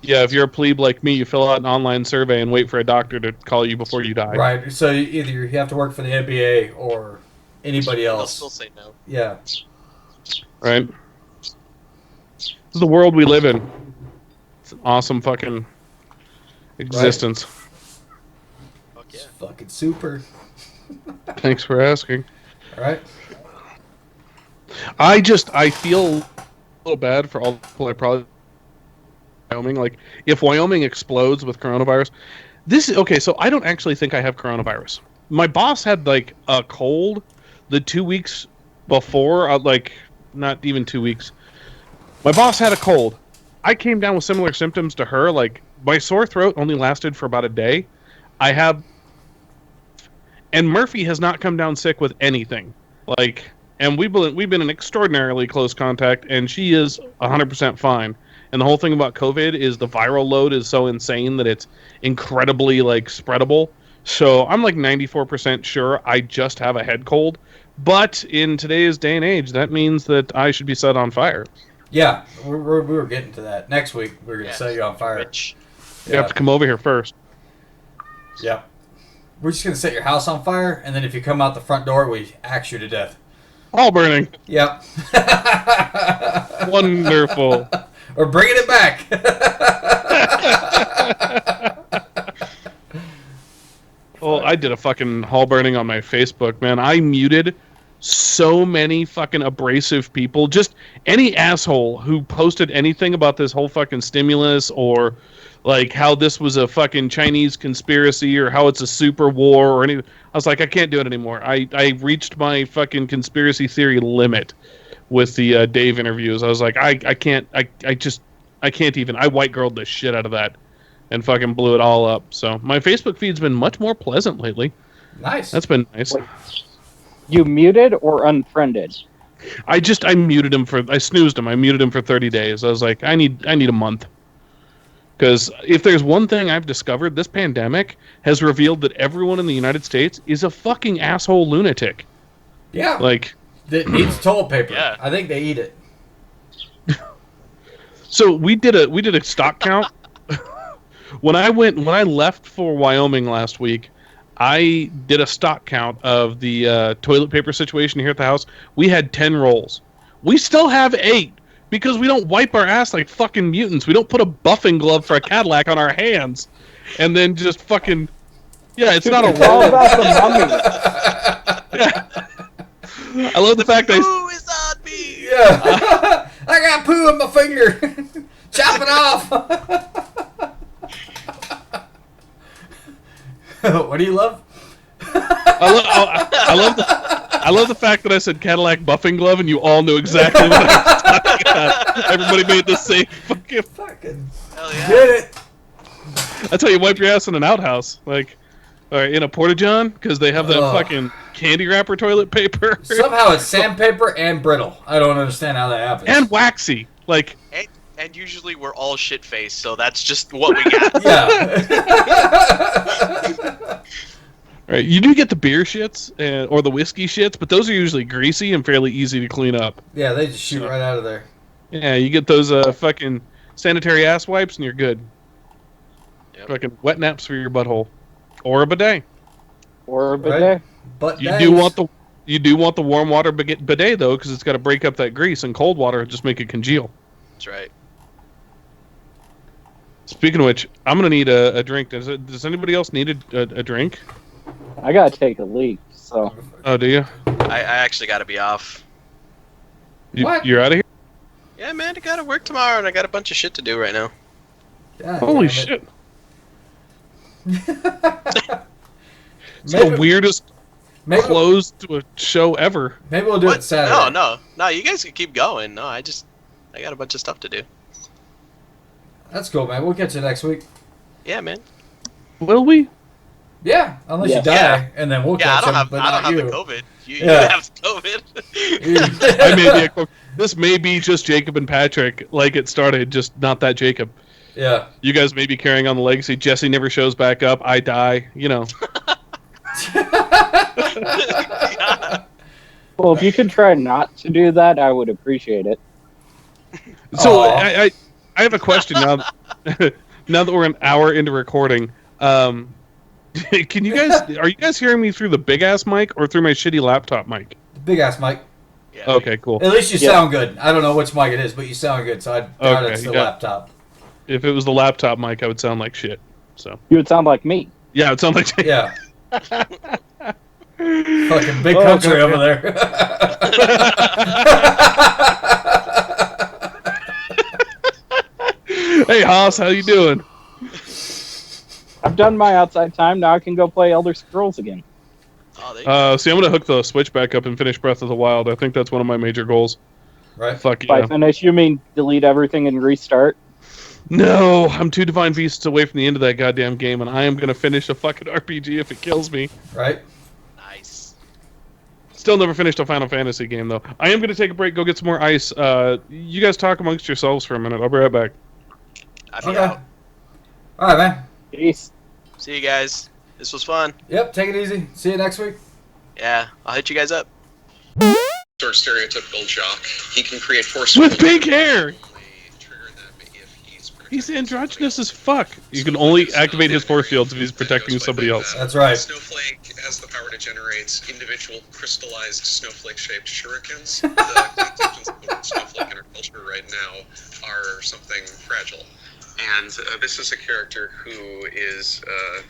Yeah, if you're a plebe like me, you fill out an online survey and wait for a doctor to call you before you die. Right. So either you have to work for the NBA or anybody They'll else. still say no. Yeah. Right. This is the world we live in. It's an awesome fucking existence. Fuck yeah. It's fucking super. Thanks for asking. All right. I feel a little bad for all the people I probably Wyoming. Like, if Wyoming explodes with coronavirus, okay. So I don't actually think I have coronavirus. My boss had like a cold the 2 weeks before, not even 2 weeks. My boss had a cold. I came down with similar symptoms to her. Like, my sore throat only lasted for about a day. And Murphy has not come down sick with anything. Like, and we've been in extraordinarily close contact, and she is 100% fine. And the whole thing about COVID is the viral load is so insane that it's incredibly spreadable. So I'm 94% sure I just have a head cold. But in today's day and age, that means that I should be set on fire. Yeah, we were getting to that. Next week, we're going to set you on fire. Rich. You have to come over here first. Yeah. We're just going to set your house on fire, and then if you come out the front door, we axe you to death. All burning. Yep. Wonderful. Or bringing it back. Well, I did a fucking hall burning on my Facebook, man. I muted so many fucking abrasive people. Just any asshole who posted anything about this whole fucking stimulus or how this was a fucking Chinese conspiracy or how it's a super war or anything. I was like, I can't do it anymore. I reached my fucking conspiracy theory limit with the Dave interviews. I was like, I can't even. I white girled the shit out of that and fucking blew it all up. So my Facebook feed's been much more pleasant lately. Nice. That's been nice. Wait. You muted or unfriended? I muted him I snoozed him. I muted him for 30 days. I was like, I need a month. Because if there's one thing I've discovered, this pandemic has revealed that everyone in the United States is a fucking asshole lunatic. Yeah. It needs toilet paper. Yeah. I think they eat it. So we did a stock count. When I left for Wyoming last week, I did a stock count of the toilet paper situation here at the house. We had 10 rolls. We still have 8 because we don't wipe our ass like fucking mutants. We don't put a buffing glove for a Cadillac on our hands and then just fucking... Yeah, it's not a It's all roll. about the mummy. I love the fact that Who is on me? Yeah. I got poo in my finger. Chop it off. What do you love? I love the fact that I said Cadillac buffing glove and you all knew exactly what I was talking about. Everybody made the same Fucking Hell yeah. get it. That's how you wipe your ass in an outhouse, or in a porta-john, because they have that fucking candy wrapper toilet paper. Somehow it's sandpaper and brittle. I don't understand how that happens. And waxy. And usually we're all shit faced, so that's just what we got. Yeah. Right, you do get the beer shits or the whiskey shits, but those are usually greasy and fairly easy to clean up. Yeah, they just shoot right out of there. Yeah, you get those fucking sanitary ass wipes and you're good. Yep. Fucking wet naps for your butthole. Or a bidet. Or a Right. bidet. But You do want the warm water bidet though, because it's got to break up that grease, and cold water just make it congeal. That's right. Speaking of which, I'm gonna need a drink. Does anybody else need a drink? I gotta take a leak, so Oh, do you? I actually got to be off. What? You're out of here? Yeah, man, I gotta work tomorrow, and I got a bunch of shit to do right now. God Holy damn shit! it. It's the weirdest maybe, close to a show ever. maybe we'll do What? it Saturday. No, you guys can keep going. No, I got a bunch of stuff to do. That's cool, man. We'll catch you next week. Yeah, man. Will we? Yeah, unless you Yes. die, Yeah. and then we'll Yeah, catch him, I but don't not have you. the COVID. You Yeah. have COVID. I may be this may be just Jacob and Patrick like it started, just not that Jacob. Yeah. You guys may be carrying on the legacy. Jesse never shows back up. I die. You know. Well, if you could try not to do that, I would appreciate it. So Aw. I have a question now. Now that we're an hour into recording, can you guys are you guys hearing me through the big ass mic or through my shitty laptop mic? Big ass Mike. Yeah, Okay, cool. At least you Yeah. sound good. I don't know which mic it is, but you sound good, so I doubt Okay, it's the yeah. laptop. If it was the laptop mic, I would sound like shit. So You would sound like me. yeah, it would sound like. Yeah. Fucking big Oh, country okay. over there. Hey Haas, how you doing? I've done my outside time. Now I can go play Elder Scrolls again. Oh, there you go. See, I'm gonna hook the Switch back up and finish Breath of the Wild. I think that's one of my major goals. Right. Fuck By yeah. finish, you mean delete everything and restart? No, I'm 2 Divine Beasts away from the end of that goddamn game, and I am gonna finish a fucking RPG if it kills me. Right. Nice. Still never finished a Final Fantasy game though. I am gonna take a break, go get some more ice. You guys talk amongst yourselves for a minute. I'll be right back. I'll be Okay. out. All right, man. Peace. See you guys. This was fun. Yep. Take it easy. See you next week. Yeah, I'll hit you guys up. Sort of stereotypical jock. He can create force With pink hair. trigger them if he's He's androgynous as fuck. You can only activate his force fields if he's protecting somebody else. That's right. Snowflake has the power to generate individual crystallized snowflake-shaped shurikens. The conceptions of snowflake in our culture right now are something fragile. And this is a character who is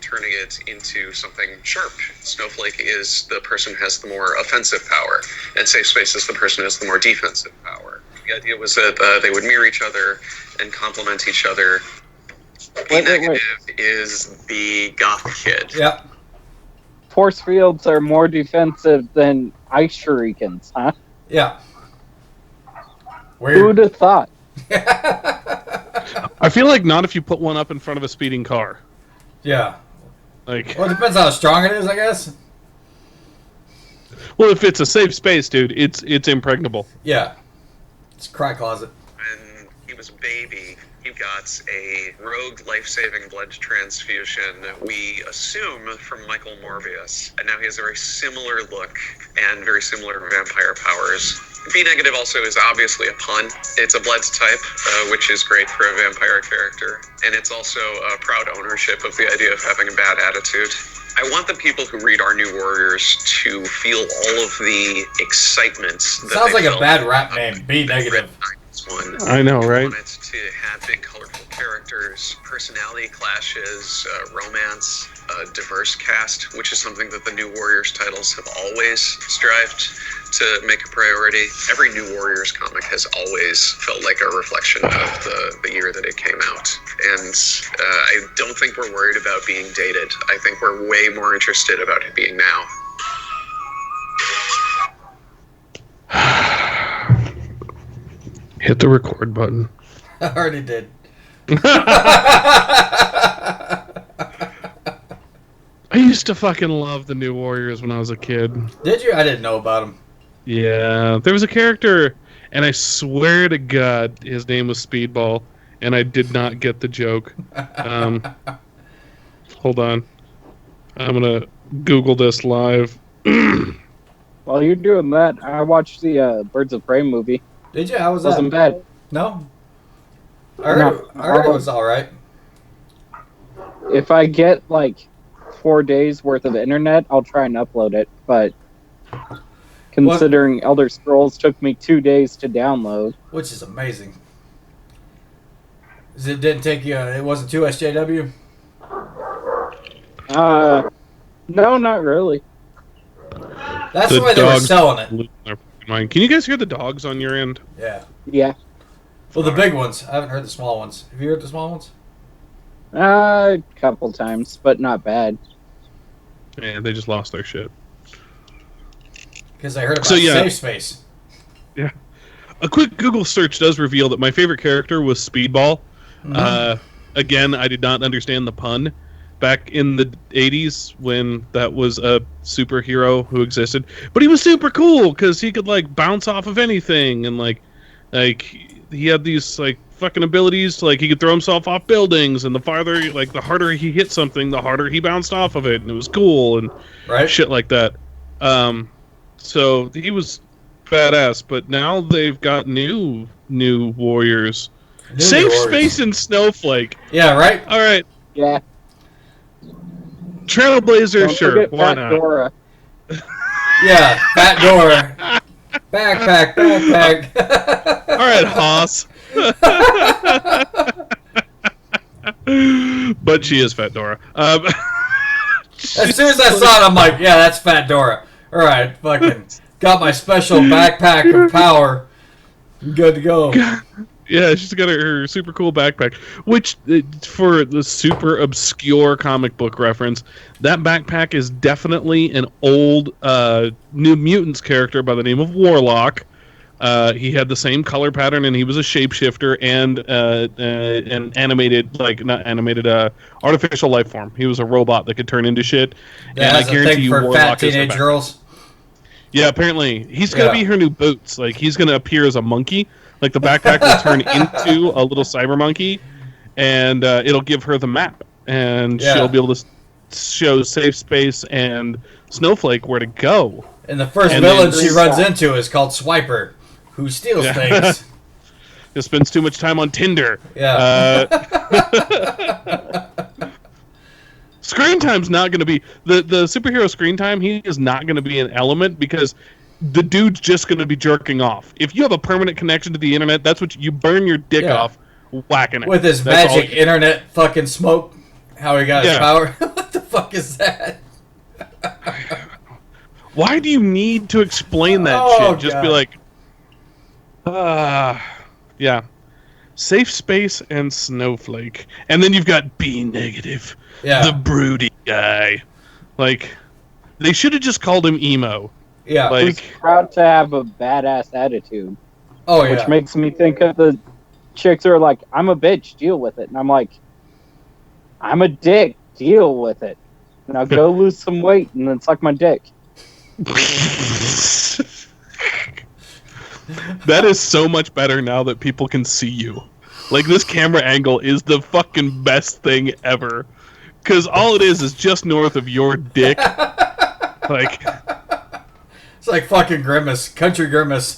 turning it into something sharp. Snowflake is the person who has the more offensive power, and Safe Space is the person who has the more defensive power. The idea was that they would mirror each other and complement each other. Wait. Negative is the goth kid. Yep. Force fields are more defensive than ice shurikens, huh? Yeah. Who Weird. would have thought? I feel like not if you put one up in front of a speeding car. Yeah. Like, Well, it depends how strong it is, I guess. well, if it's a safe space, dude, it's impregnable. Yeah. It's a cry closet. When he was a baby, he got a rogue life-saving blood transfusion, we assume from Michael Morbius. And now he has a very similar look and very similar vampire powers. B-negative also is obviously a pun. It's a blood type, which is great for a vampire character. And it's also a proud ownership of the idea of having a bad attitude. I want the people who read our New Warriors to feel all of the excitement. Sounds like a bad rap name. B negative. One. I know, right? I want it to have big, colorful characters, personality clashes, romance, a diverse cast, which is something that the New Warriors titles have always strived to make a priority. Every New Warriors comic has always felt like a reflection of the year that it came out. And I don't think we're worried about being dated. I think we're way more interested about it being now. Hit the record button. I already did. I used to fucking love the New Warriors when I was a kid. Did you? I didn't know about him. Yeah, there was a character, and I swear to God, his name was Speedball, and I did not get the joke. Hold on. I'm gonna Google this live. While you're doing that, I watched the Birds of Prey movie. Did you? How was that? Wasn't bad. No. I heard it was all right. If I get like 4 days worth of internet, I'll try and upload it. But considering Elder Scrolls took me 2 days to download, Which is amazing. It didn't take you. It wasn't too SJW. no, not really. That's the way they were selling it. losing their fucking mind. Can you guys hear the dogs on your end? Yeah. Yeah, Well, the big ones. I haven't heard the small ones. Have you heard the small ones? A couple times, but not bad. Yeah, they just lost their shit. Because I heard about So, yeah. Safe Space. Yeah. A quick Google search does reveal that my favorite character was Speedball. Mhm. Again, I did not understand the pun back in the 80s when that was a superhero who existed. But he was super cool because he could, like, bounce off of anything. And, like he had these, like, fucking abilities. Like, he could throw himself off buildings. And the harder he hit something, the harder he bounced off of it. And it was cool and Right? shit like that. So he was badass, but now they've got new warriors. Safe Warriors. Space and Snowflake. Yeah, right? All right, Yeah. Trailblazer, Don't sure, forget why Fat not? Dora. Yeah, Fat Dora. Backpack. All right, Haas. But she is Fat Dora. As soon as I saw it, I'm like, yeah, that's Fat Dora. All right, fucking got my special backpack of power. I'm good to go. Yeah, she's got her super cool backpack, which, for the super obscure comic book reference, that backpack is definitely an old New Mutants character by the name of Warlock. He had the same color pattern, and he was a shapeshifter and an animated, not animated, artificial life form. He was a robot that could turn into shit. That has a thing for fat is her teenage back. girls. Yeah, apparently. He's going to Yeah. be her new boots. Like, he's going to appear as a monkey. Like, the backpack will turn into a little cyber monkey, and it'll give her the map. And Yeah. she'll be able to show Safe Space and Snowflake where to go. And the first And villain then- she runs into is called Swiper, who steals Yeah. things. Just spends too much time on Tinder. Yeah. Screen time's not going to be... The superhero screen time, he is not going to be an element because... the dude's just going to be jerking off. If you have a permanent connection to the internet, that's what you burn your dick Yeah. off whacking it. With his That's all magic internet fucking smoke, how he got his Yeah. power. What the fuck is that? Why do you need to explain that Oh, shit? Just be God. like, yeah. Safe Space and Snowflake. And then you've got B negative. Yeah. The broody guy. Like, they should have just called him Emo. Yeah. Who's Like, proud to have a badass attitude, Oh, yeah. which makes me think of the chicks who are like, "I'm a bitch, deal with it," and I'm like, "I'm a dick, deal with it." Now go lose some weight and then suck my dick. that is so much better now that people can see you. Like, this camera angle is the fucking best thing ever. Because all it is just north of your dick. Like... It's like fucking Grimace, country Grimace.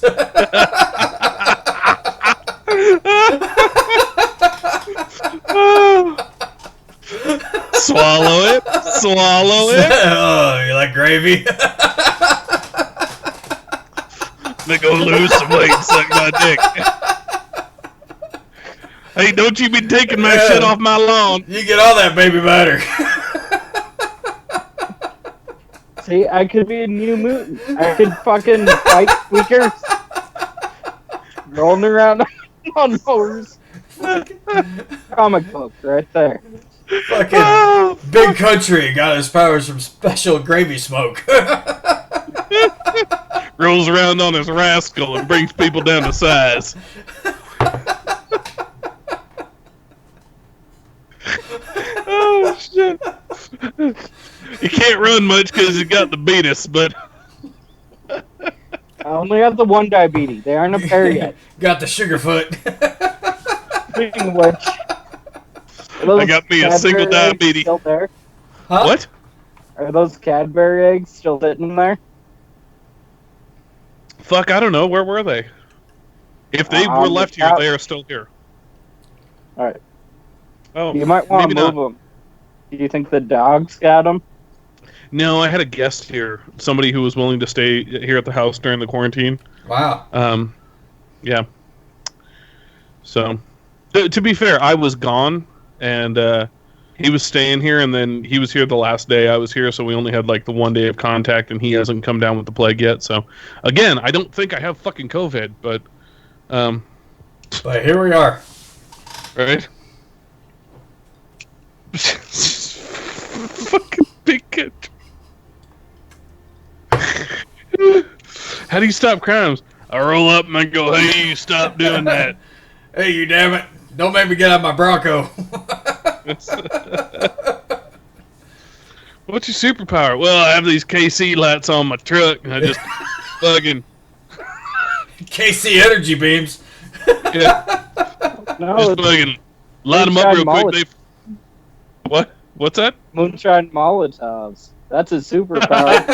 Swallow it. Swallow it. Oh, you like gravy? Then go lose some weight and suck my dick. Hey, don't you be taking my Yeah. shit off my lawn. You get all that baby batter. See, I could be a new mutant. I could fucking fight squeakers, rolling around on motors. Comic book right there. Fucking Oh, big country got his powers from special gravy smoke. rolls around on his rascal and brings people down to size. Oh, shit. You can't run much because you got the beatus, but... I only have the one diabetes. They aren't a pair yet. Got the sugarfoot. Speaking of which, are those I got me a Cadbury single eggs diabetes. Still there? Huh? What? Are those Cadbury eggs still sitting there? Fuck, I don't know. Where were they? If they were the left here, couch. they are still here. All right. Oh, You might want maybe to move not. them. Do you think the dogs got them? No, I had a guest here. Somebody who was willing to stay here at the house during the quarantine. Wow. Yeah. So, to be fair, I was gone, and he was staying here, and then he was here the last day I was here, so we only had like the 1 day of contact, and he hasn't come down with the plague yet. So, again, I don't think I have fucking COVID, but But here we are. Right? Fucking big country. How do you stop crimes? I roll up and I go, hey, you stop doing that. Hey, you damn it. Don't make me get out my Bronco. What's your superpower? Well, I have these KC lights on my truck and I just fucking... KC energy beams. Yeah. No, Just it's fucking light them up real Moonshine quick. What? What's that? moonshine Molotovs. That's a superpower.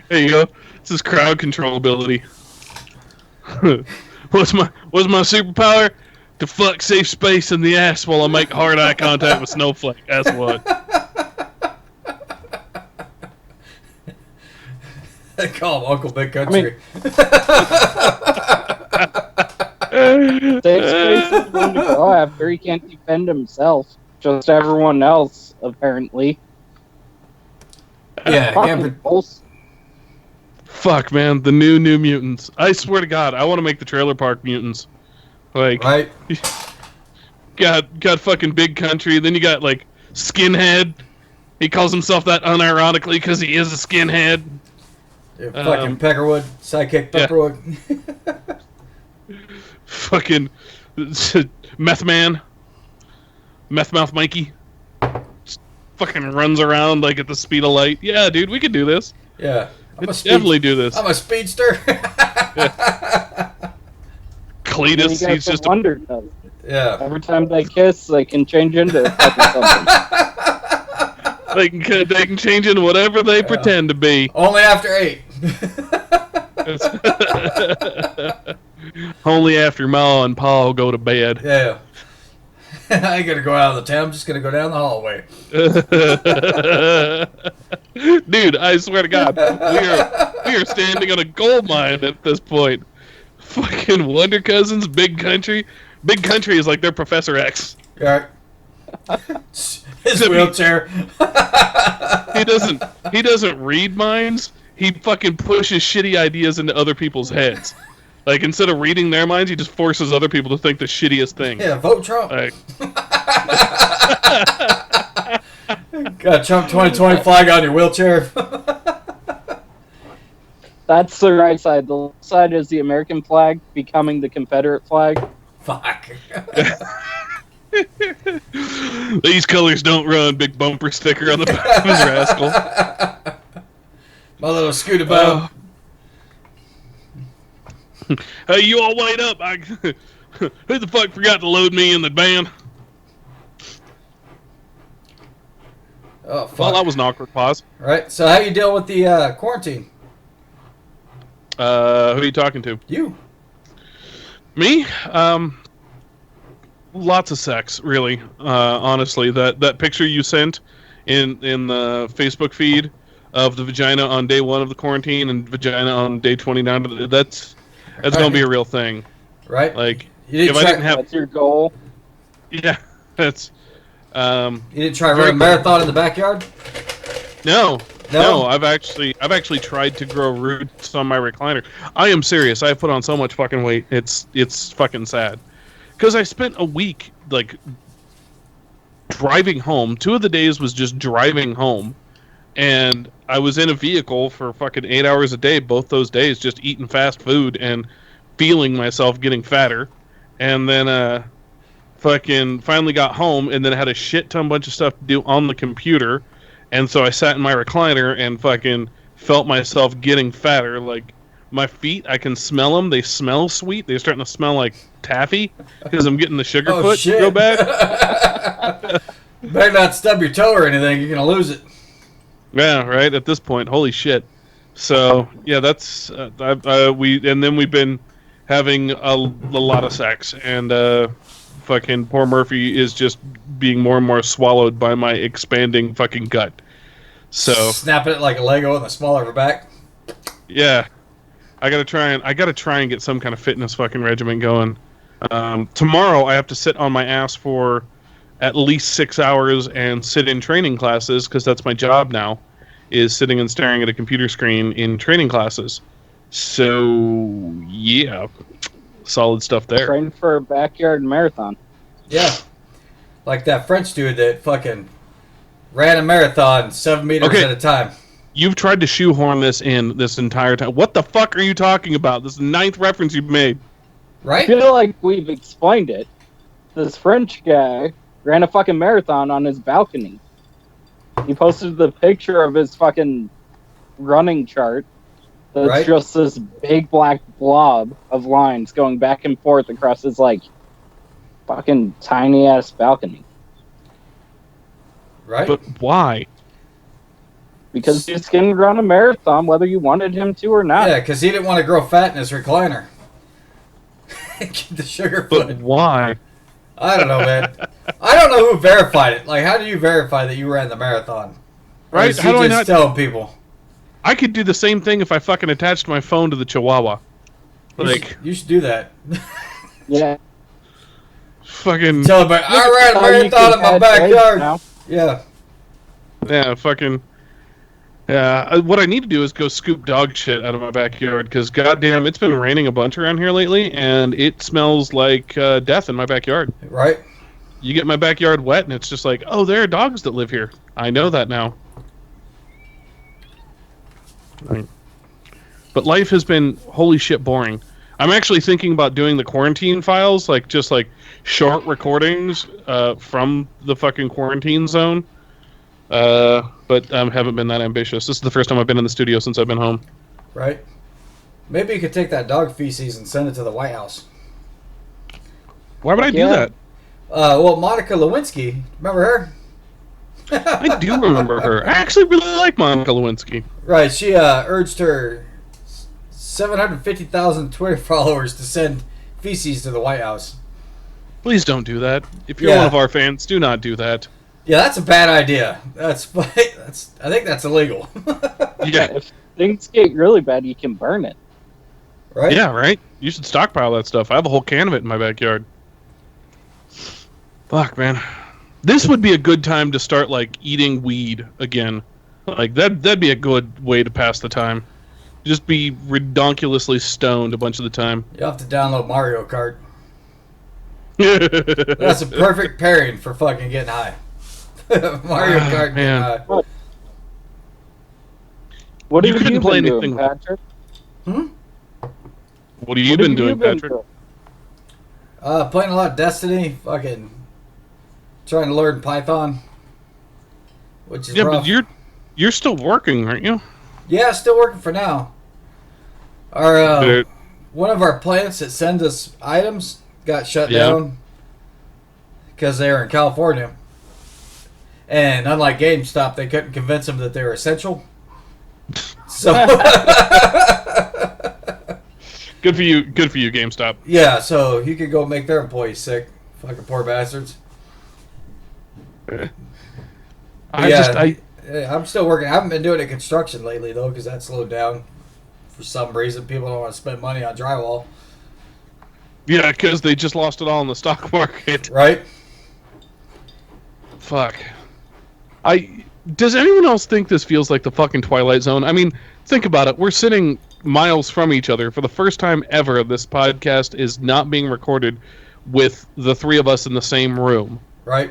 There you go. This is crowd control ability. What's my superpower? To fuck safe space in the ass while I make hard eye contact with Snowflake. That's what. They call him Uncle Big Country. Safe space is going to go after. He can't defend himself. Just everyone else, apparently. Yeah, Fucking bullshit. Fuck, man. The new mutants. I swear to God, I want to make the trailer park mutants. Like, right? got fucking Big Country. Then you got, like, Skinhead. He calls himself that unironically because he is a skinhead. Yeah, fucking Peckerwood. Sidekick Peckerwood. Fucking Meth Man. Meth Mouth Mikey. Just fucking runs around like at the speed of light. Yeah, dude, we could do this. Yeah. Definitely do this. I'm a speedster. Cletus, he's just a... Wonder Does. Yeah. Every time they kiss, they can change into fucking something. They can change into whatever they pretend to be. Only after 8. Only after Ma and Pa go to bed. Yeah. I ain't gonna go out of the town. I'm just gonna go down the hallway. Dude, I swear to God, we are standing on a gold mine at this point. Fucking Wonder Cousins, Big Country. Big Country is like their Professor X. Right. His wheelchair. He doesn't read minds. He fucking pushes shitty ideas into other people's heads. Like, instead of reading their minds, he just forces other people to think the shittiest thing. Yeah, vote Trump. Like, got a Trump 2020 flag on your wheelchair. That's the right side. The left side is the American flag becoming the Confederate flag. Fuck. These colors don't run. Big bumper sticker on the back of his rascal. My little scooter bum. Hey, you all wait up. Who the fuck forgot to load me in the van? Oh, fuck. Well, that was an awkward pause. Right. So how you deal with the quarantine? Who are you talking to? You. Me? Lots of sex, really. Honestly, that picture you sent in the Facebook feed of the vagina on day 1 of the quarantine and vagina on day 29. That's gonna be a real thing. Right. Like, You if I didn't have, That's your goal. yeah, that's. You didn't try to run a marathon in the backyard? No. No? I've actually tried to grow roots on my recliner. I am serious. I have put on so much fucking weight. It's fucking sad. Because I spent a week like driving home. 2 of the days was just driving home, and I was in a vehicle for fucking 8 hours a day. Both those days, just eating fast food and feeling myself getting fatter. And then fucking finally got home, and then had a shit ton bunch of stuff to do on the computer. And so I sat in my recliner and fucking felt myself getting fatter. Like, my feet, I can smell them. They smell sweet. They're starting to smell like taffy because I'm getting the sugar foot real bad. Better not stub your toe or anything. You're going to lose it. Yeah, right. At this point, holy shit. So, yeah, that's... we've been having a lot of sex. And fucking poor Murphy is just being more and more swallowed by my expanding fucking gut. So snapping it like a Lego in the smaller of her back. Yeah, I gotta try and get some kind of fitness fucking regimen going. Tomorrow I have to sit on my ass for at least 6 hours and sit in training classes because that's my job now, is sitting and staring at a computer screen in training classes. So yeah, solid stuff there. Train for a backyard marathon. Yeah. Like that French dude that fucking ran a marathon 7 meters Okay. at a time. You've tried to shoehorn this in this entire time. What the fuck are you talking about? This is the 9th reference you've made. I Right? feel like we've explained it. This French guy ran a fucking marathon on his balcony. He posted the picture of his fucking running chart. That's Right. just this big black blob of lines going back and forth across his, like, fucking tiny-ass balcony. Right? But why? Because he's going to run a marathon whether you wanted him to or not. Yeah, because he didn't want to grow fat in his recliner. Get the sugar But foot. why? I don't know, man. I don't know who verified it. Like, how do you verify that you ran the marathon? Or Right? is How he do I just not? telling people? I could do the same thing if I fucking attached my phone to the Chihuahua. You should do that. Yeah. Fucking Tell them, I ran a How you marathon can in my add weight backyard. now. Yeah. yeah, fucking. Yeah, what I need to do is go scoop dog shit out of my backyard because goddamn, it's been raining a bunch around here lately, and it smells like death in my backyard. Right? You get my backyard wet, and it's just like, oh, there are dogs that live here. I know that now. But life has been holy shit boring. I'm actually thinking about doing the quarantine files, like just like short recordings from the fucking quarantine zone. But I haven't been that ambitious. This is the first time I've been in the studio since I've been home. Right? Maybe you could take that dog feces and send it to the White House. Why would I do Yeah. that? Well, Monica Lewinsky, remember her? I do remember her. I actually really like Monica Lewinsky. Right, she urged her 750,000 Twitter followers to send feces to the White House. Please don't do that. If you're Yeah. one of our fans, do not do that. Yeah, that's a bad idea. That's I think that's illegal. Yeah, If things get really bad, you can burn it. Right? yeah, right? You should stockpile that stuff. I have a whole can of it in my backyard. Fuck, man. This would be a good time to start, like, eating weed again. Like, that'd be a good way to pass the time. Just be redonkulously stoned a bunch of the time. You'll have to download Mario Kart. That's a perfect pairing for fucking getting high. Mario Kart man. getting high. What You have couldn't you play been anything- doing, Patrick? What have you been doing, Patrick? Playing a lot of Destiny, fucking trying to learn Python, which is Yeah, rough. but you're still working, aren't you? Yeah, still working for now. Our Dude. one of our plants that sends us items got shut Yeah. down because they were in California, and unlike GameStop, they couldn't convince them that they were essential. So Good for you, GameStop. yeah, so you could go make their employees sick. Fucking poor bastards. I'm still working. I haven't been doing it construction lately though, because that slowed down for some reason. People don't want to spend money on drywall, Yeah, because they just lost it all in the stock market. right? Fuck. Does anyone else think this feels like the fucking Twilight Zone? I mean, think about it. We're sitting miles from each other. For the first time ever, this podcast is not being recorded with the three of us in the same room. Right?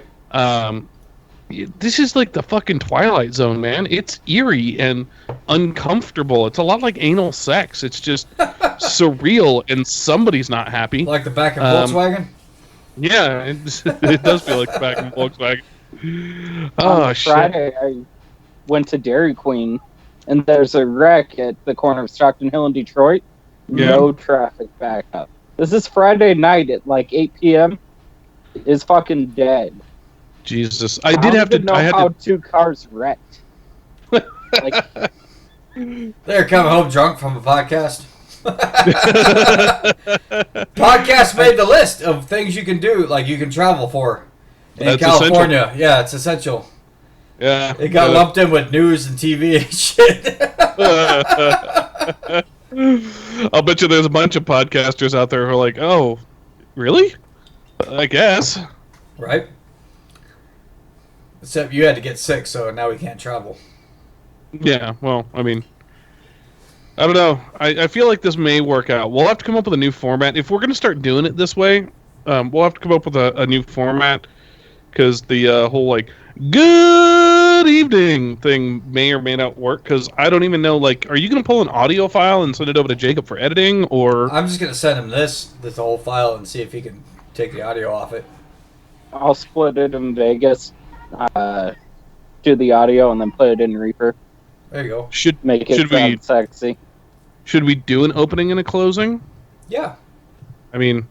This is like the fucking Twilight Zone, man. It's eerie and uncomfortable. It's a lot like anal sex. It's just surreal, and somebody's not happy. Like the back of Volkswagen. Yeah, it does feel like the back of Volkswagen. Oh, On shit. Friday, I went to Dairy Queen, and there's a wreck at the corner of Stockton Hill and Detroit. Yeah. No traffic backup. This is Friday night at like 8 p.m. Is fucking dead. Jesus. I did have to... know I had how to... two cars wrecked. Like, They're coming home drunk from a podcast. Podcast made the list of things you can do, like you can travel for in That's California. Yeah, it's essential. Yeah. It got lumped in with news and TV and shit. I'll bet you there's a bunch of podcasters out there who are like, oh, really? I guess. Right? Except you had to get sick, so now we can't travel. Yeah, well, I mean, I don't know. I feel like this may work out. We'll have to come up with a new format. If we're going to start doing it this way, we'll have to come up with a new format, because the whole, like, good evening thing may or may not work, because I don't even know, like, are you going to pull an audio file and send it over to Jacob for editing, or... I'm just gonna send him this whole file and see if he can take the audio off it. I'll split it in Vegas, do the audio, and then put it in Reaper. There you go. Should Make it should sound we sexy. should we do an opening and a closing? Yeah. I mean,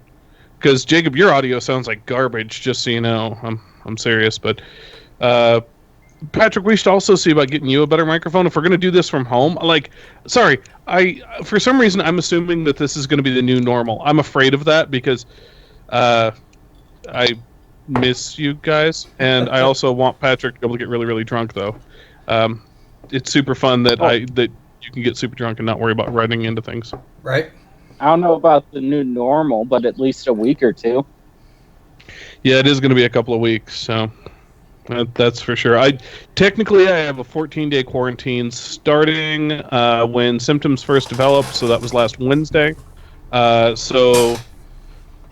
because Jacob, your audio sounds like garbage. Just so you know, I'm serious. But Patrick, we should also see about getting you a better microphone if we're going to do this from home. Like, sorry, for some reason I'm assuming that this is going to be the new normal. I'm afraid of that because I miss you guys, and I also want Patrick to be able to get really, really drunk. Though, it's super fun that that you can get super drunk and not worry about running into things. Right. I don't know about the new normal, but at least a week or two. Yeah, it is going to be a couple of weeks, so that's for sure. Technically I have a 14-day quarantine starting when symptoms first developed, so that was last Wednesday. So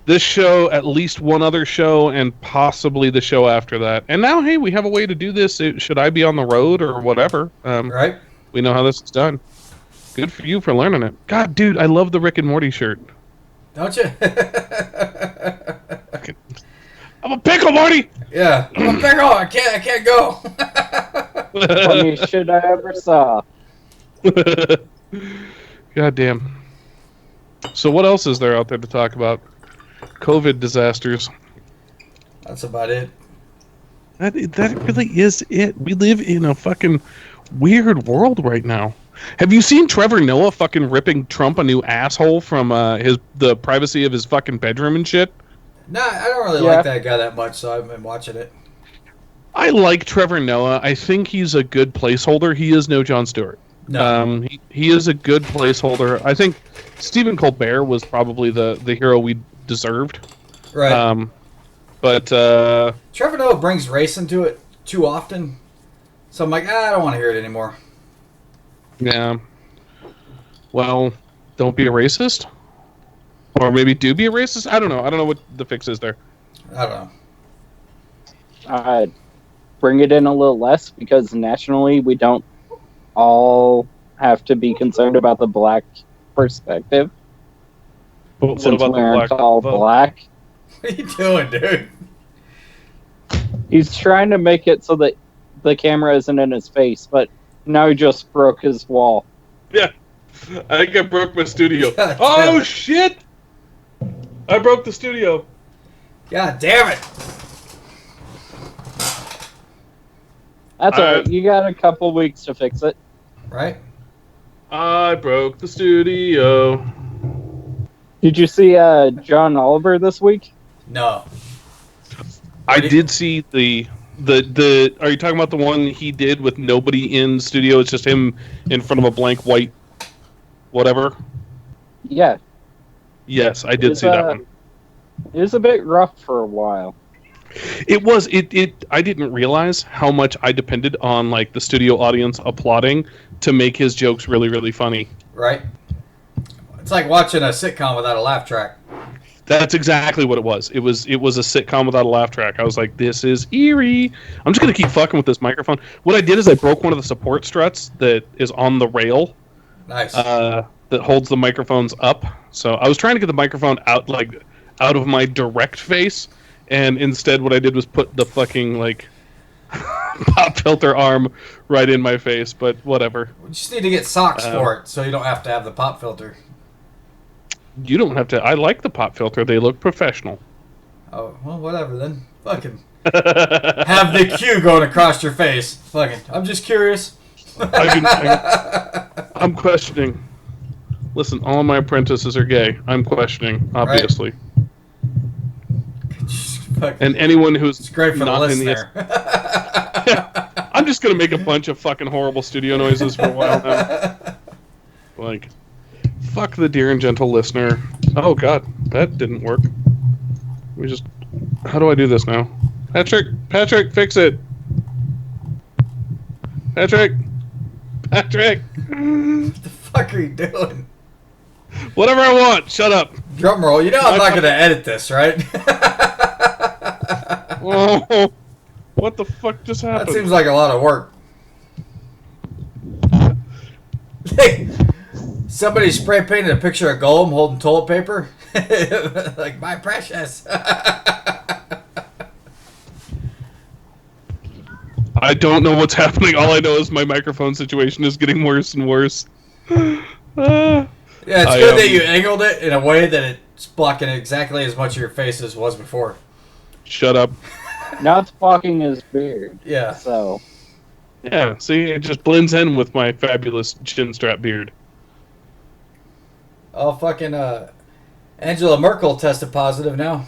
this show, at least one other show, and possibly the show after that. And now, hey, we have a way to do this. Should I be on the road or whatever? Right. We know how this is done. Good for you for learning it. God, dude, I love the Rick and Morty shirt. Don't you? I'm a pickle, Morty! Yeah. I'm a pickle. I can't go. Funniest shit I ever saw. God damn. So what else is there out there to talk about? COVID disasters. That's about it. That really is it. We live in a fucking weird world right now. Have you seen Trevor Noah fucking ripping Trump a new asshole from the privacy of his fucking bedroom and shit? Nah, I don't really like that guy that much, so I've been watching it. I like Trevor Noah. I think he's a good placeholder. He is no Jon Stewart. No. He is a good placeholder. I think Stephen Colbert was probably the hero we deserved. Right. But Trevor Noah brings race into it too often, so I'm like, I don't want to hear it anymore. yeah. Well, don't be a racist. Or maybe do be a racist? I don't know. I don't know what the fix is there. I don't know. Bring it in a little less, because nationally we don't all have to be concerned about the black perspective. But what Since about we aren't the all vote? black. What are you doing, dude? He's trying to make it so that the camera isn't in his face, but now he just broke his wall. Yeah. I think I broke my studio. God Oh, damn it. shit! I broke the studio. God damn it! That's alright. You got a couple weeks to fix it. Right? I broke the studio. Did you see John Oliver this week? No. I did see the are you talking about the one he did with nobody in studio? It's just him in front of a blank white whatever? Yeah. Yes, I did see that one. It was a bit rough for a while. It was I didn't realize how much I depended on like the studio audience applauding to make his jokes really, really funny. Right? It's like watching a sitcom without a laugh track. That's exactly what it was. It was a sitcom without a laugh track. I was like, this is eerie. I'm just gonna keep fucking with this microphone. What I did is I broke one of the support struts that is on the rail. Nice. That holds the microphones up. So I was trying to get the microphone out of my direct face, and instead what I did was put the fucking like pop filter arm right in my face. But whatever. We just need to get socks for it, so you don't have to have the pop filter. You don't have to. I like the pop filter. They look professional. Oh, well, whatever then. Fucking have the Q going across your face. Fucking, I'm just curious. I'm questioning. Listen, all my apprentices are gay. I'm questioning, obviously. Right. And anyone who's It's great for not the in listener. I'm just gonna make a bunch of fucking horrible studio noises for a while now. Like, fuck the dear and gentle listener. Oh god, that didn't work. How do I do this now? Patrick, fix it. Patrick. What the fuck? fuck are you doing? Whatever I want. Shut up. Drum roll. You know I'm not going to edit this, right? Oh, what the fuck just That happened? seems like a lot of work. Hey, somebody spray painted a picture of Gollum holding toilet paper. Like, my precious. I don't know what's happening. All I know is my microphone situation is getting worse and worse. Yeah, it's good that you angled it in a way that it's blocking exactly as much of your face as it was before. Shut up. Now it's blocking his beard. Yeah. So Yeah, see, it just blends in with my fabulous chin strap beard. Oh, fucking, Angela Merkel tested positive now.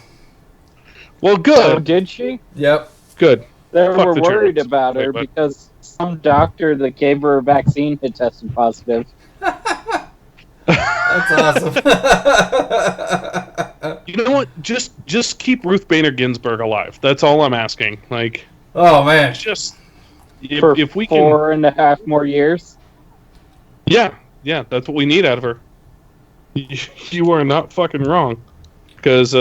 Well, oh, good. did she? Yep. Good. They Fuck were the worried Germans. about her Wait, what? because some doctor that gave her a vaccine had tested positive. That's awesome. You know what? Just keep Ruth Bader Ginsburg alive. That's all I'm asking. Like, Oh, man. just For if we can, 4.5 more years. yeah, that's what we need out of her. You are not fucking wrong, because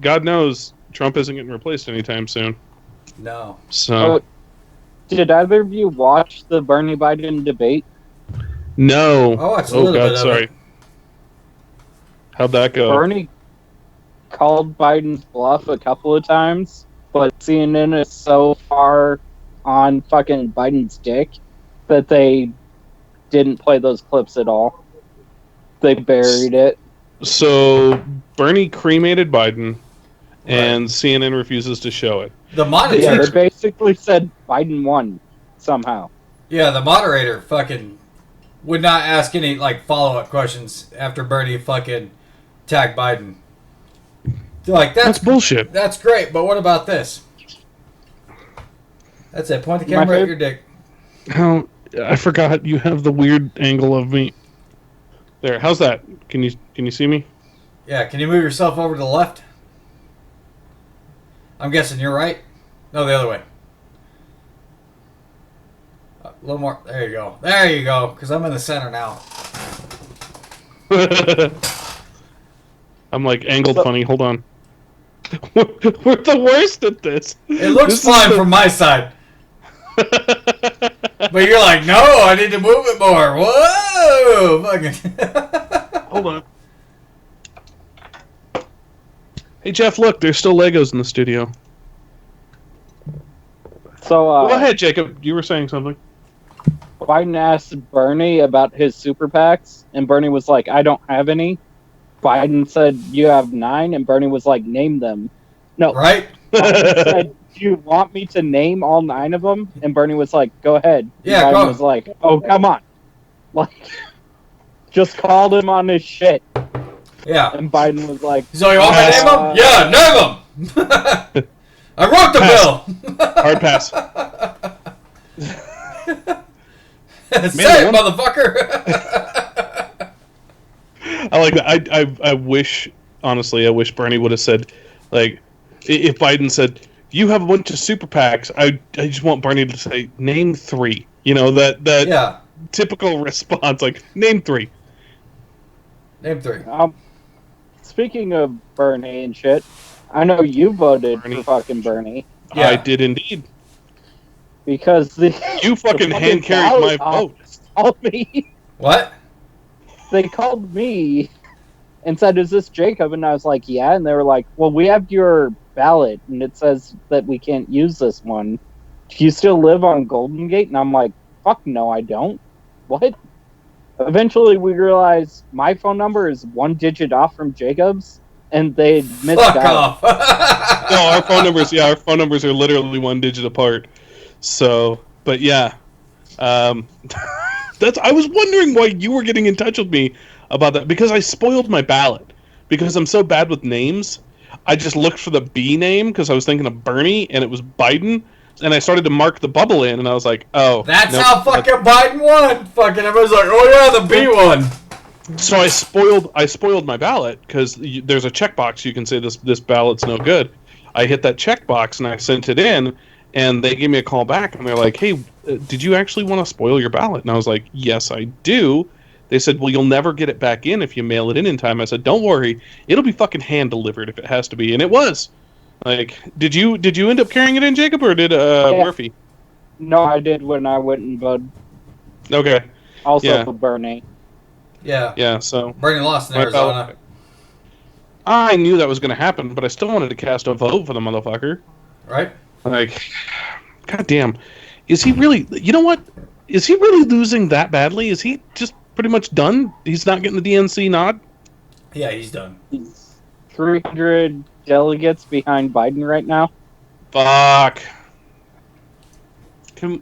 God knows Trump isn't getting replaced anytime soon. No. So Oh, did either of you watch the Bernie Biden debate? no. I watched a Oh little God, bit of sorry. it. How'd that go? Bernie called Biden's bluff a couple of times, but CNN is so far on fucking Biden's dick that they didn't play those clips at all. They buried it. So Bernie cremated Biden, and CNN refuses to show it. The Yeah, moderator. they basically said Biden won somehow. Yeah, the moderator fucking would not ask any like follow-up questions after Bernie fucking tagged Biden. They're like, That's that's bullshit. that's great, but what about this? That's it. Point the My camera at fav- your dick. How I forgot you have the weird angle of me. There, how's that? Can you see me? Yeah, can you move yourself over to the left? I'm guessing you're right. No, the other way. A little more. There you go. There you go. Because I'm in the center now. I'm like angled funny. Hold on. We're the worst at this. It looks This is fine the- from my side. But you're like, no, I need to move it more. Whoa! Fucking. Hold on. Hey Jeff, look, there's still Legos in the studio. So Go ahead, Jacob. You were saying something. Biden asked Bernie about his super PACs, and Bernie was like, I don't have any. Biden said, you have 9, and Bernie was like, name them. No, Right? Biden said, do you want me to name all 9 of them? And Bernie was like, go ahead. And Yeah, Biden go. was like, oh, come on. Like, just called him on his shit. Yeah. And Biden was like, So you want me to name them? Yeah, name them! I wrote the bill! Hard pass. Say it, motherfucker! I like that. I wish, honestly, I wish Bernie would have said, like, if Biden said, you have a bunch of super PACs, I just want Bernie to say, name 3. You know, that Yeah. typical response, like, name 3. Name 3. speaking of Bernie and shit, I know you voted Bernie. for fucking Bernie. Yeah. I did indeed. Because the You fucking the hand carried my ballot vote. office called me. What? They called me and said, "Is this Jacob?" And I was like, "Yeah." And they were like, "Well, we have your ballot, and it says that we can't use this one. Do you still live on Golden Gate?" And I'm like, "Fuck no, I don't." What? Eventually, we realized my phone number is 1 digit off from Jacob's, and they missed Fuck out. off! No, our phone numbers are literally 1 digit apart. So, but yeah, that's. I was wondering why you were getting in touch with me about that, because I spoiled my ballot because I'm so bad with names. I just looked for the B name because I was thinking of Bernie and it was Biden, and I started to mark the bubble in, and I was like, oh, That's nope, how fucking Biden won! Fucking everyone's like, oh yeah, the B one! So I spoiled my ballot because there's a checkbox you can say this ballot's no good. I hit that checkbox and I sent it in, and they gave me a call back and they're like, "Hey, did you actually want to spoil your ballot?" And I was like, "Yes, I do." They said, well, you'll never get it back in if you mail it in time. I said, don't worry, it'll be fucking hand delivered if it has to be, and it was. Like, did you end up carrying it in, Jacob, or did Yeah. Murphy? No, I did when I went and voted. Okay, Also Yeah. for Bernie. Yeah. yeah. So Bernie lost in My Arizona. I knew that was going to happen, but I still wanted to cast a vote for the motherfucker. Right? Like, goddamn, is he really? You know what? Is he really losing that badly? Is he just pretty much done? He's not getting the DNC nod. Yeah, he's done. He's 300 delegates behind Biden right now. Fuck. Can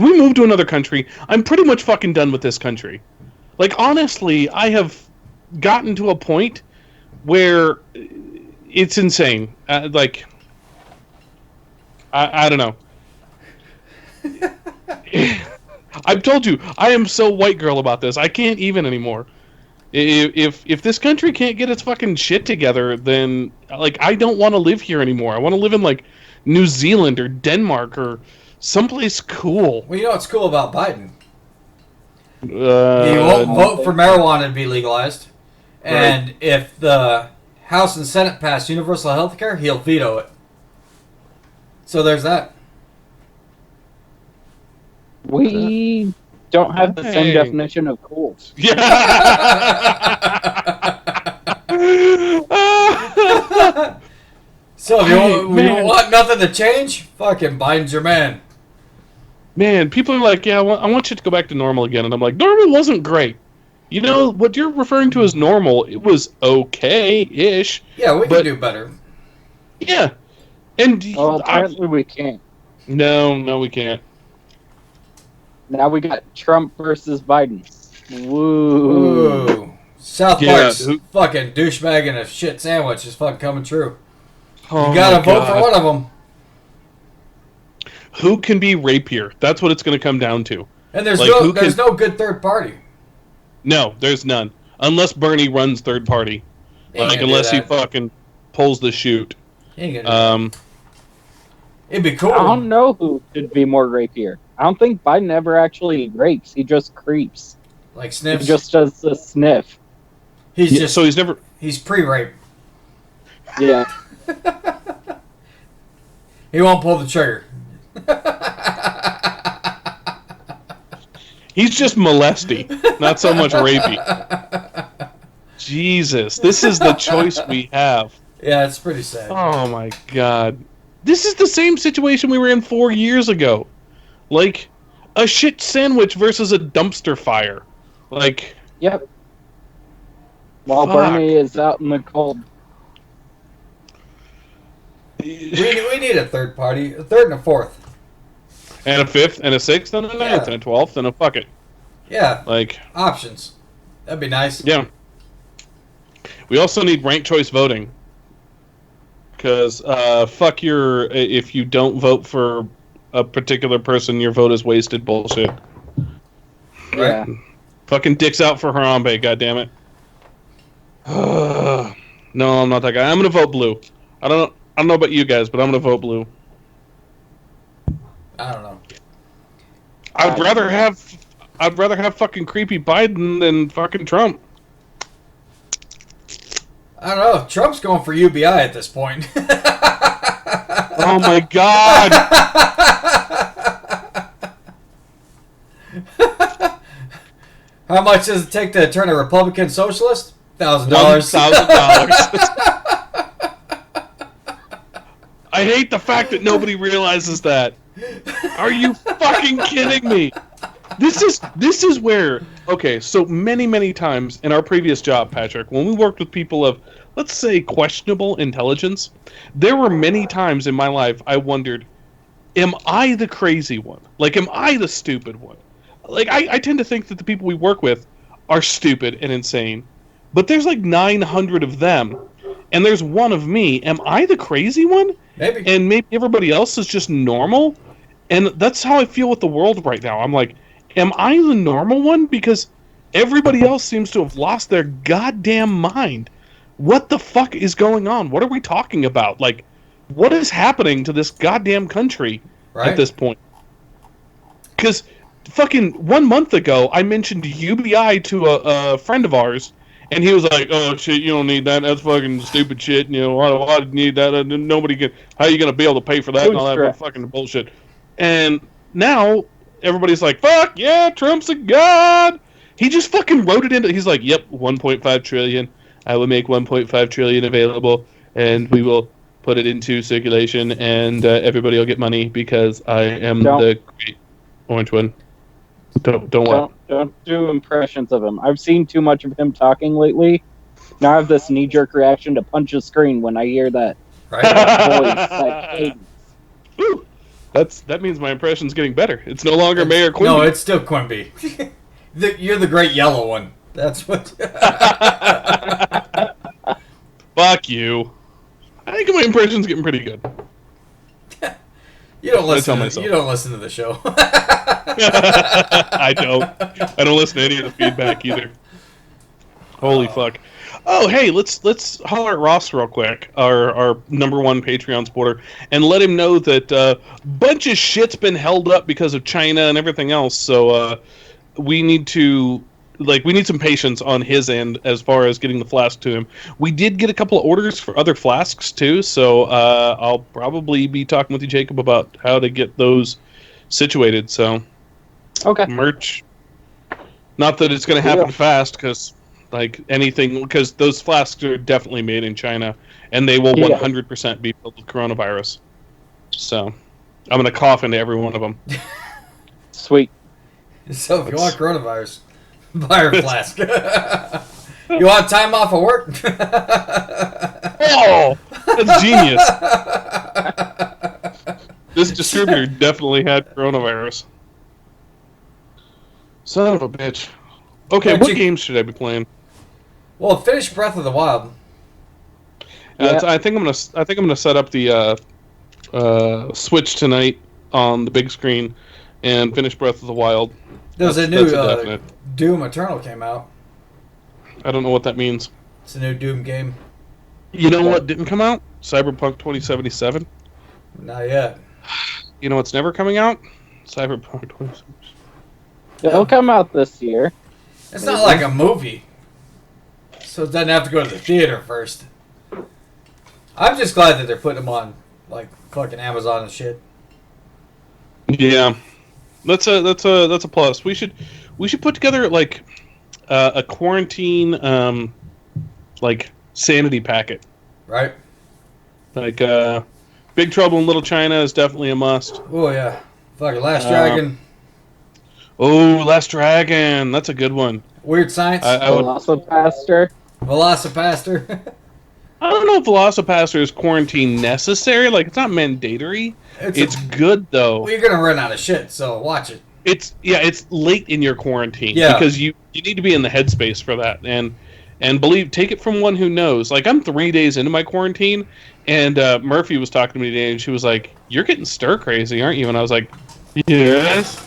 we move to another country? I'm pretty much fucking done with this country. Like, honestly, I have gotten to a point where it's insane. Like, I don't know. I've told you, I am so white girl about this. I can't even anymore. If this country can't get its fucking shit together, then, like, I don't want to live here anymore. I want to live in, like, New Zealand or Denmark or someplace cool. Well, you know what's cool about Biden? He Uh, won't vote for marijuana to be legalized. And if the House and Senate pass universal health care, he'll veto it. So there's that. We don't have the same Hey. definition of cool. yeah. So if you Man. want nothing to change, fucking Biden's your man. Man, people are like, yeah, I want you to go back to normal again. And I'm like, normal wasn't great. You know, what you're referring to as normal, it was okay-ish. Yeah, we can But- do better. Yeah. And Well, apparently we can't. no, we can't. Now we got Trump versus Biden. Woo. Ooh. South Yeah, Park's who- fucking douchebag and a shit sandwich is fucking coming true. Oh You gotta my vote for God. one of them. Who can be rapier? That's what it's going to come down to. And there's Like, who there's can- no good third party. No, there's none. Unless Bernie runs third party. He ain't Like, gonna do unless he that. fucking pulls the shoot. He ain't gonna do that. It'd be cool. I don't know who should be more rapier. I don't think Biden ever actually rapes. He just creeps. Like He sniffs. just does the sniff. he's Yeah, just so he's never... he's pre-rape. Yeah. He won't pull the trigger. He's just molesty, not so much rapey. Jesus, this is the choice we have. Yeah, it's pretty sad. Oh my God. This is the same situation we were in 4 years ago. Like, a shit sandwich versus a dumpster fire. Like, Yep. While Fuck. Bernie is out in the cold. We need a third party, a third and a fourth. and a fifth, and a sixth, and a ninth, Yeah. and a 12th, and a fuck it. Yeah, Like, options. That'd be nice. yeah. We also need ranked choice voting. Because, fuck your, if you don't vote for a particular person, your vote is wasted bullshit. Yeah. Fucking dicks out for Harambe, goddammit. No, I'm not that guy. I'm gonna vote blue. I don't know about you guys, but I'm gonna vote blue. I don't know. I'd rather have fucking creepy Biden than fucking Trump. I don't know. Trump's going for UBI at this point. Oh my God! How much does it take to turn a Republican socialist? $1,000. $1,000. I hate the fact that nobody realizes that. Are you fucking kidding me? This is where, okay, so many times in our previous job, Patrick, when we worked with people of, let's say, questionable intelligence, there were many times in my life I wondered, am I the crazy one? Like, am I the stupid one? Like, I tend to think that the people we work with are stupid and insane, but there's like 900 of them, and there's one of me. Am I the crazy one? Maybe. And maybe everybody else is just normal? And that's how I feel with the world right now. I'm like, am I the normal one? Because everybody else seems to have lost their goddamn mind. What the fuck is going on? What are we talking about? Like, what is happening to this goddamn country Right. at this point? Because fucking 1 month ago, I mentioned UBI to a friend of ours, and he was like, "Oh shit, you don't need that. That's fucking stupid shit. You know, why do you need that? Nobody can. How are you gonna be able to pay for that and all that Bootstrap. fucking bullshit?" And now everybody's like, "Fuck yeah, Trump's a god." He just fucking wrote it into. He's like, "Yep, 1.5 trillion. I will make 1.5 trillion available, and we will put it into circulation, and everybody will get money because I am the great orange one." Don't do impressions of him. I've seen too much of him talking lately. Now I have this knee-jerk reaction to punch a screen when I hear that Right? voice, that cadence. Woo! That means my impression's getting better. It's no longer Mayor Quimby. No, it's still Quimby. You're the great yellow one. That's what. Fuck you. I think my impression's getting pretty good. You don't listen. tell myself. You don't listen to the show. I don't. I don't listen to any of the feedback either. Holy fuck. Oh, hey, let's holler at Ross real quick, our #1 Patreon supporter, and let him know that a bunch of shit's been held up because of China and everything else. So we need some patience on his end as far as getting the flask to him. We did get a couple of orders for other flasks too, so I'll probably be talking with you, Jacob, about how to get those situated. So, Okay. merch. Not that it's going to happen fast, because because those flasks are definitely made in China, and they will 100% be filled with coronavirus. So, I'm going to cough into every one of them. Sweet. So if you want coronavirus, buy her flask. You want time off of work? Oh, that's genius. This distributor definitely had coronavirus. Son of a bitch. Okay, what games should I be playing? Well, finish Breath of the Wild. I think I'm gonna set up the Switch tonight on the big screen and finish Breath of the Wild. There's a new Doom Eternal came out. I don't know what that means. It's a new Doom game. You know what didn't come out? Cyberpunk 2077. Not yet. You know what's never coming out? Cyberpunk 2077. It'll come out this year. It's not like a movie, so it doesn't have to go to the theater first. I'm just glad that they're putting them on like fucking Amazon and shit. Yeah, that's a plus. We should put together like a quarantine sanity packet. Right. Like Big Trouble in Little China is definitely a must. Oh yeah, fucking Last Dragon. Oh, Last Dragon, that's a good one. Weird Science. Velocipaster. Velocipaster. I don't know if Velocipaster is quarantine necessary. Like, it's not mandatory. It's good though. Well, you're gonna run out of shit, so watch it. It's late in your quarantine because you need to be in the headspace for that. And take it from one who knows. Like, I'm 3 days into my quarantine, and Murphy was talking to me today, and she was like, "You're getting stir crazy, aren't you?" And I was like, "Yes."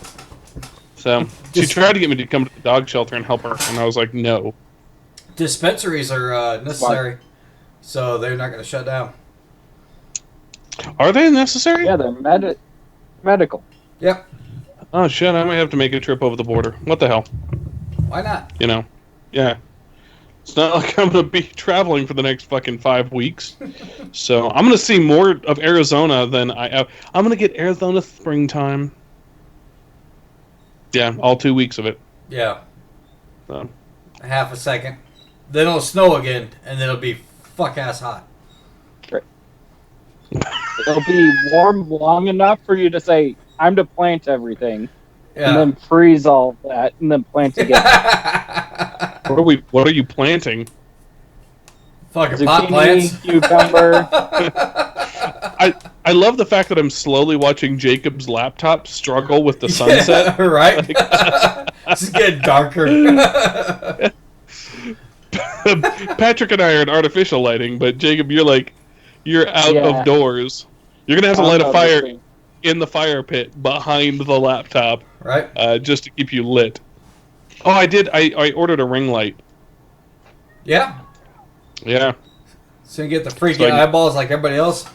So she tried to get me to come to the dog shelter and help her, and I was like, "No." Dispensaries are necessary, so they're not going to shut down. Are they necessary? Yeah, they're medical. Yep. Oh shit! I might have to make a trip over the border. What the hell? Why not? You know, yeah. It's not like I'm going to be traveling for the next fucking 5 weeks. So I'm going to see more of Arizona than I'm going to get Arizona springtime. Yeah, all 2 weeks of it. Yeah. So. Half a second. Then it'll snow again, and then it'll be fuck-ass hot. Right. It'll be warm long enough for you to say, "I'm to plant everything." Yeah. And then freeze all that, and then plant again. What are you planting? Fucking pot plants. Cucumber. I love the fact that I'm slowly watching Jacob's laptop struggle with the sunset. Yeah, right? It's getting darker. Patrick and I are in artificial lighting, but Jacob, you're out of doors. You're gonna have to light a fire in the fire pit behind the laptop, right? Just to keep you lit. Oh, I did. I ordered a ring light. Yeah. Yeah. So you get the freaking eyeballs like everybody else.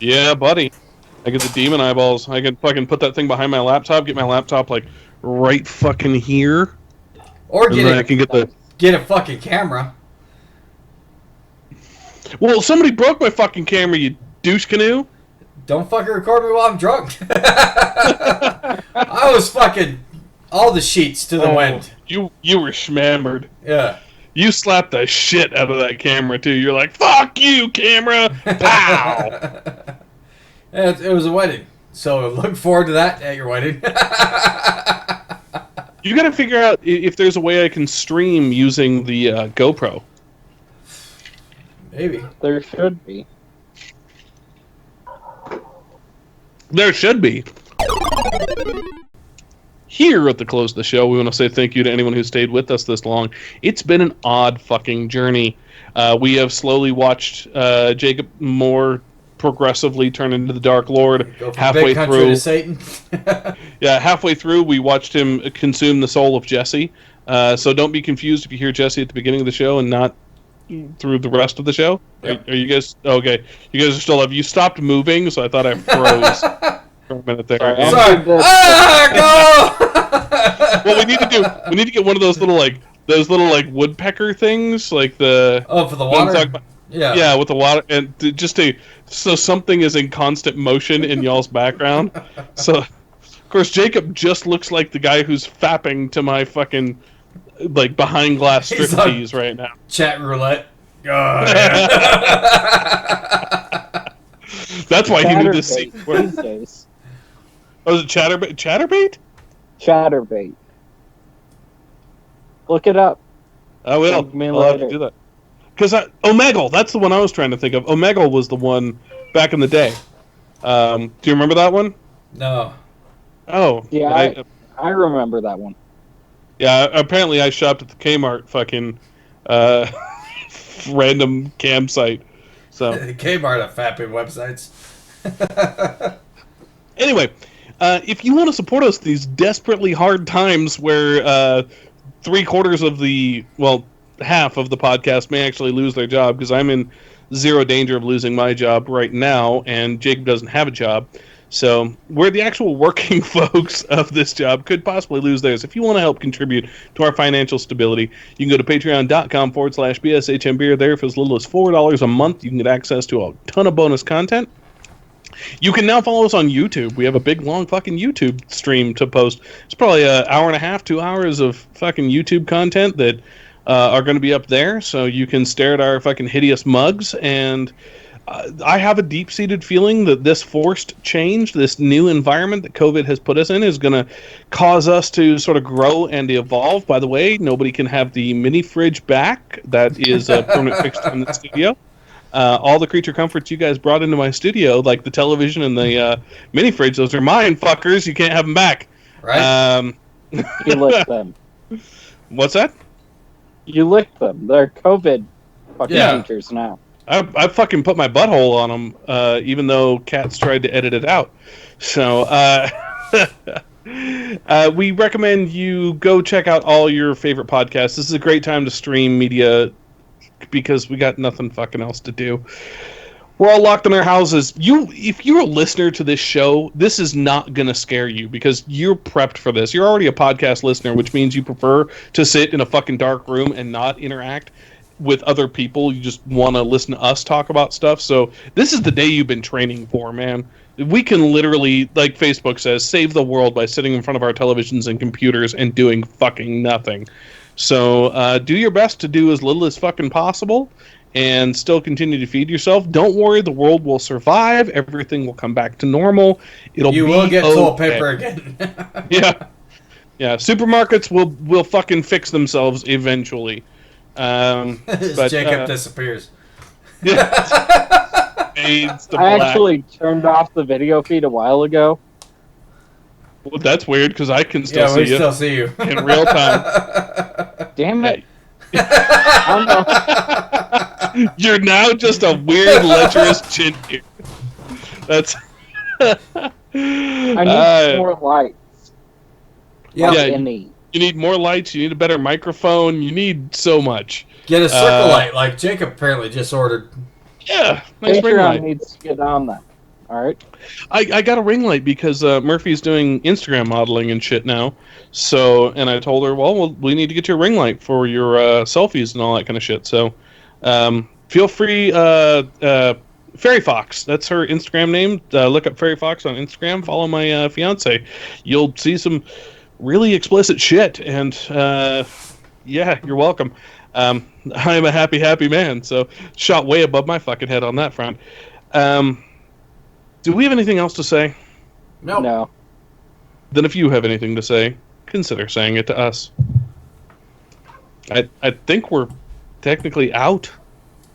Yeah, buddy. I get the demon eyeballs. I can fucking put that thing behind my laptop, get my laptop like right fucking here. Or And then I can get the... get a fucking camera. Well, somebody broke my fucking camera, you douche canoe. Don't fucking record me while I'm drunk. I was fucking all the sheets to the wind. You were schmammered. Yeah. You slapped the shit out of that camera, too. You're like, fuck you, camera! Pow! It was a wedding. So look forward to that at your wedding. You gotta figure out if there's a way I can stream using the GoPro. Maybe. There should be. There should be. Here at the close of the show, we want to say thank you to anyone who stayed with us this long. It's been an odd fucking journey. We have slowly watched Jacob more progressively turn into the Dark Lord. Go from halfway big country through to Satan. Yeah, halfway through, we watched him consume the soul of Jesse. So don't be confused if you hear Jesse at the beginning of the show and not through the rest of the show. Yep. Are you guys okay? You guys are still up. You stopped moving, so I thought I froze for a minute there. Sorry. And- Sorry. Go! Well, we need to get one of those little woodpecker things, like the Oh, for the you know what I'm water? talking about? Yeah. Yeah, with the water, and so something is in constant motion in y'all's background. So, of course, Jacob just looks like the guy who's fapping to my fucking like behind glass He's striptease right now. Chat roulette. Oh, yeah. That's why he knew this Chatterbait scene. these days. Oh, is it Chatterbait? Chatterbait? Chatterbait. Look it up. I will. Send me I'll have to later. do that. Because Omegle, that's the one I was trying to think of. Omegle was the one back in the day. Do you remember that one? No. Oh. Yeah, I remember that one. Yeah, apparently I shopped at the Kmart fucking random campsite. So Kmart of fapping websites. anyway, if you want to support us these desperately hard times where half of the podcast may actually lose their job, because I'm in zero danger of losing my job right now, and Jacob doesn't have a job. So where the actual working folks of this job could possibly lose theirs. If you want to help contribute to our financial stability, you can go to patreon.com/BSHM beer. There, for as little as $4 a month, you can get access to a ton of bonus content. You can now follow us on YouTube. We have a big, long fucking YouTube stream to post. It's probably an hour and a half, 2 hours of fucking YouTube content that are going to be up there. So you can stare at our fucking hideous mugs. And I have a deep-seated feeling that this forced change, this new environment that COVID has put us in, is going to cause us to sort of grow and evolve. By the way, nobody can have the mini fridge back. That is a permanent fixture in the studio. All the creature comforts you guys brought into my studio, like the television and the mini fridge, those are mine, fuckers. You can't have them back. Right? You licked them. What's that? You licked them. They're COVID fucking Yeah. features now. I fucking put my butthole on them, even though cats tried to edit it out. So, we recommend you go check out all your favorite podcasts. This is a great time to stream media because we got nothing fucking else to do. We're all locked in our houses. If you're a listener to this show, this is not going to scare you because you're prepped for this. You're already a podcast listener, which means you prefer to sit in a fucking dark room and not interact with other people. You just want to listen to us talk about stuff. So this is the day you've been training for, man. We can literally, like Facebook says, save the world by sitting in front of our televisions and computers and doing fucking nothing. So do your best to do as little as fucking possible and still continue to feed yourself. Don't worry, the world will survive. Everything will come back to normal. You will get toilet paper again. Yeah. Supermarkets will fucking fix themselves eventually. As Jacob disappears. Fades to I black. actually turned off the video feed a while ago. Well, that's weird because I can still Yeah, we see you still see you. in real time. Damn it. I don't know. You're now just a weird lecherous chin here. That's. I need more lights. Yeah. Like Yeah. any. You need more lights. You need a better microphone. You need so much. Get a circle light like Jacob apparently just ordered. Yeah, nice ring Patreon light. needs to get on that. All right. I got a ring light because Murphy's doing Instagram modeling and shit now. So, and I told her, well, we need to get you a ring light for your selfies and all that kind of shit. So, feel free. Fairy Fox, that's her Instagram name. Look up Fairy Fox on Instagram. Follow my fiance. You'll see some really explicit shit. And yeah, you're welcome. I am a happy man. So, shot way above my fucking head on that front. Do we have anything else to say? No. No. Then if you have anything to say, consider saying it to us. I think we're technically out.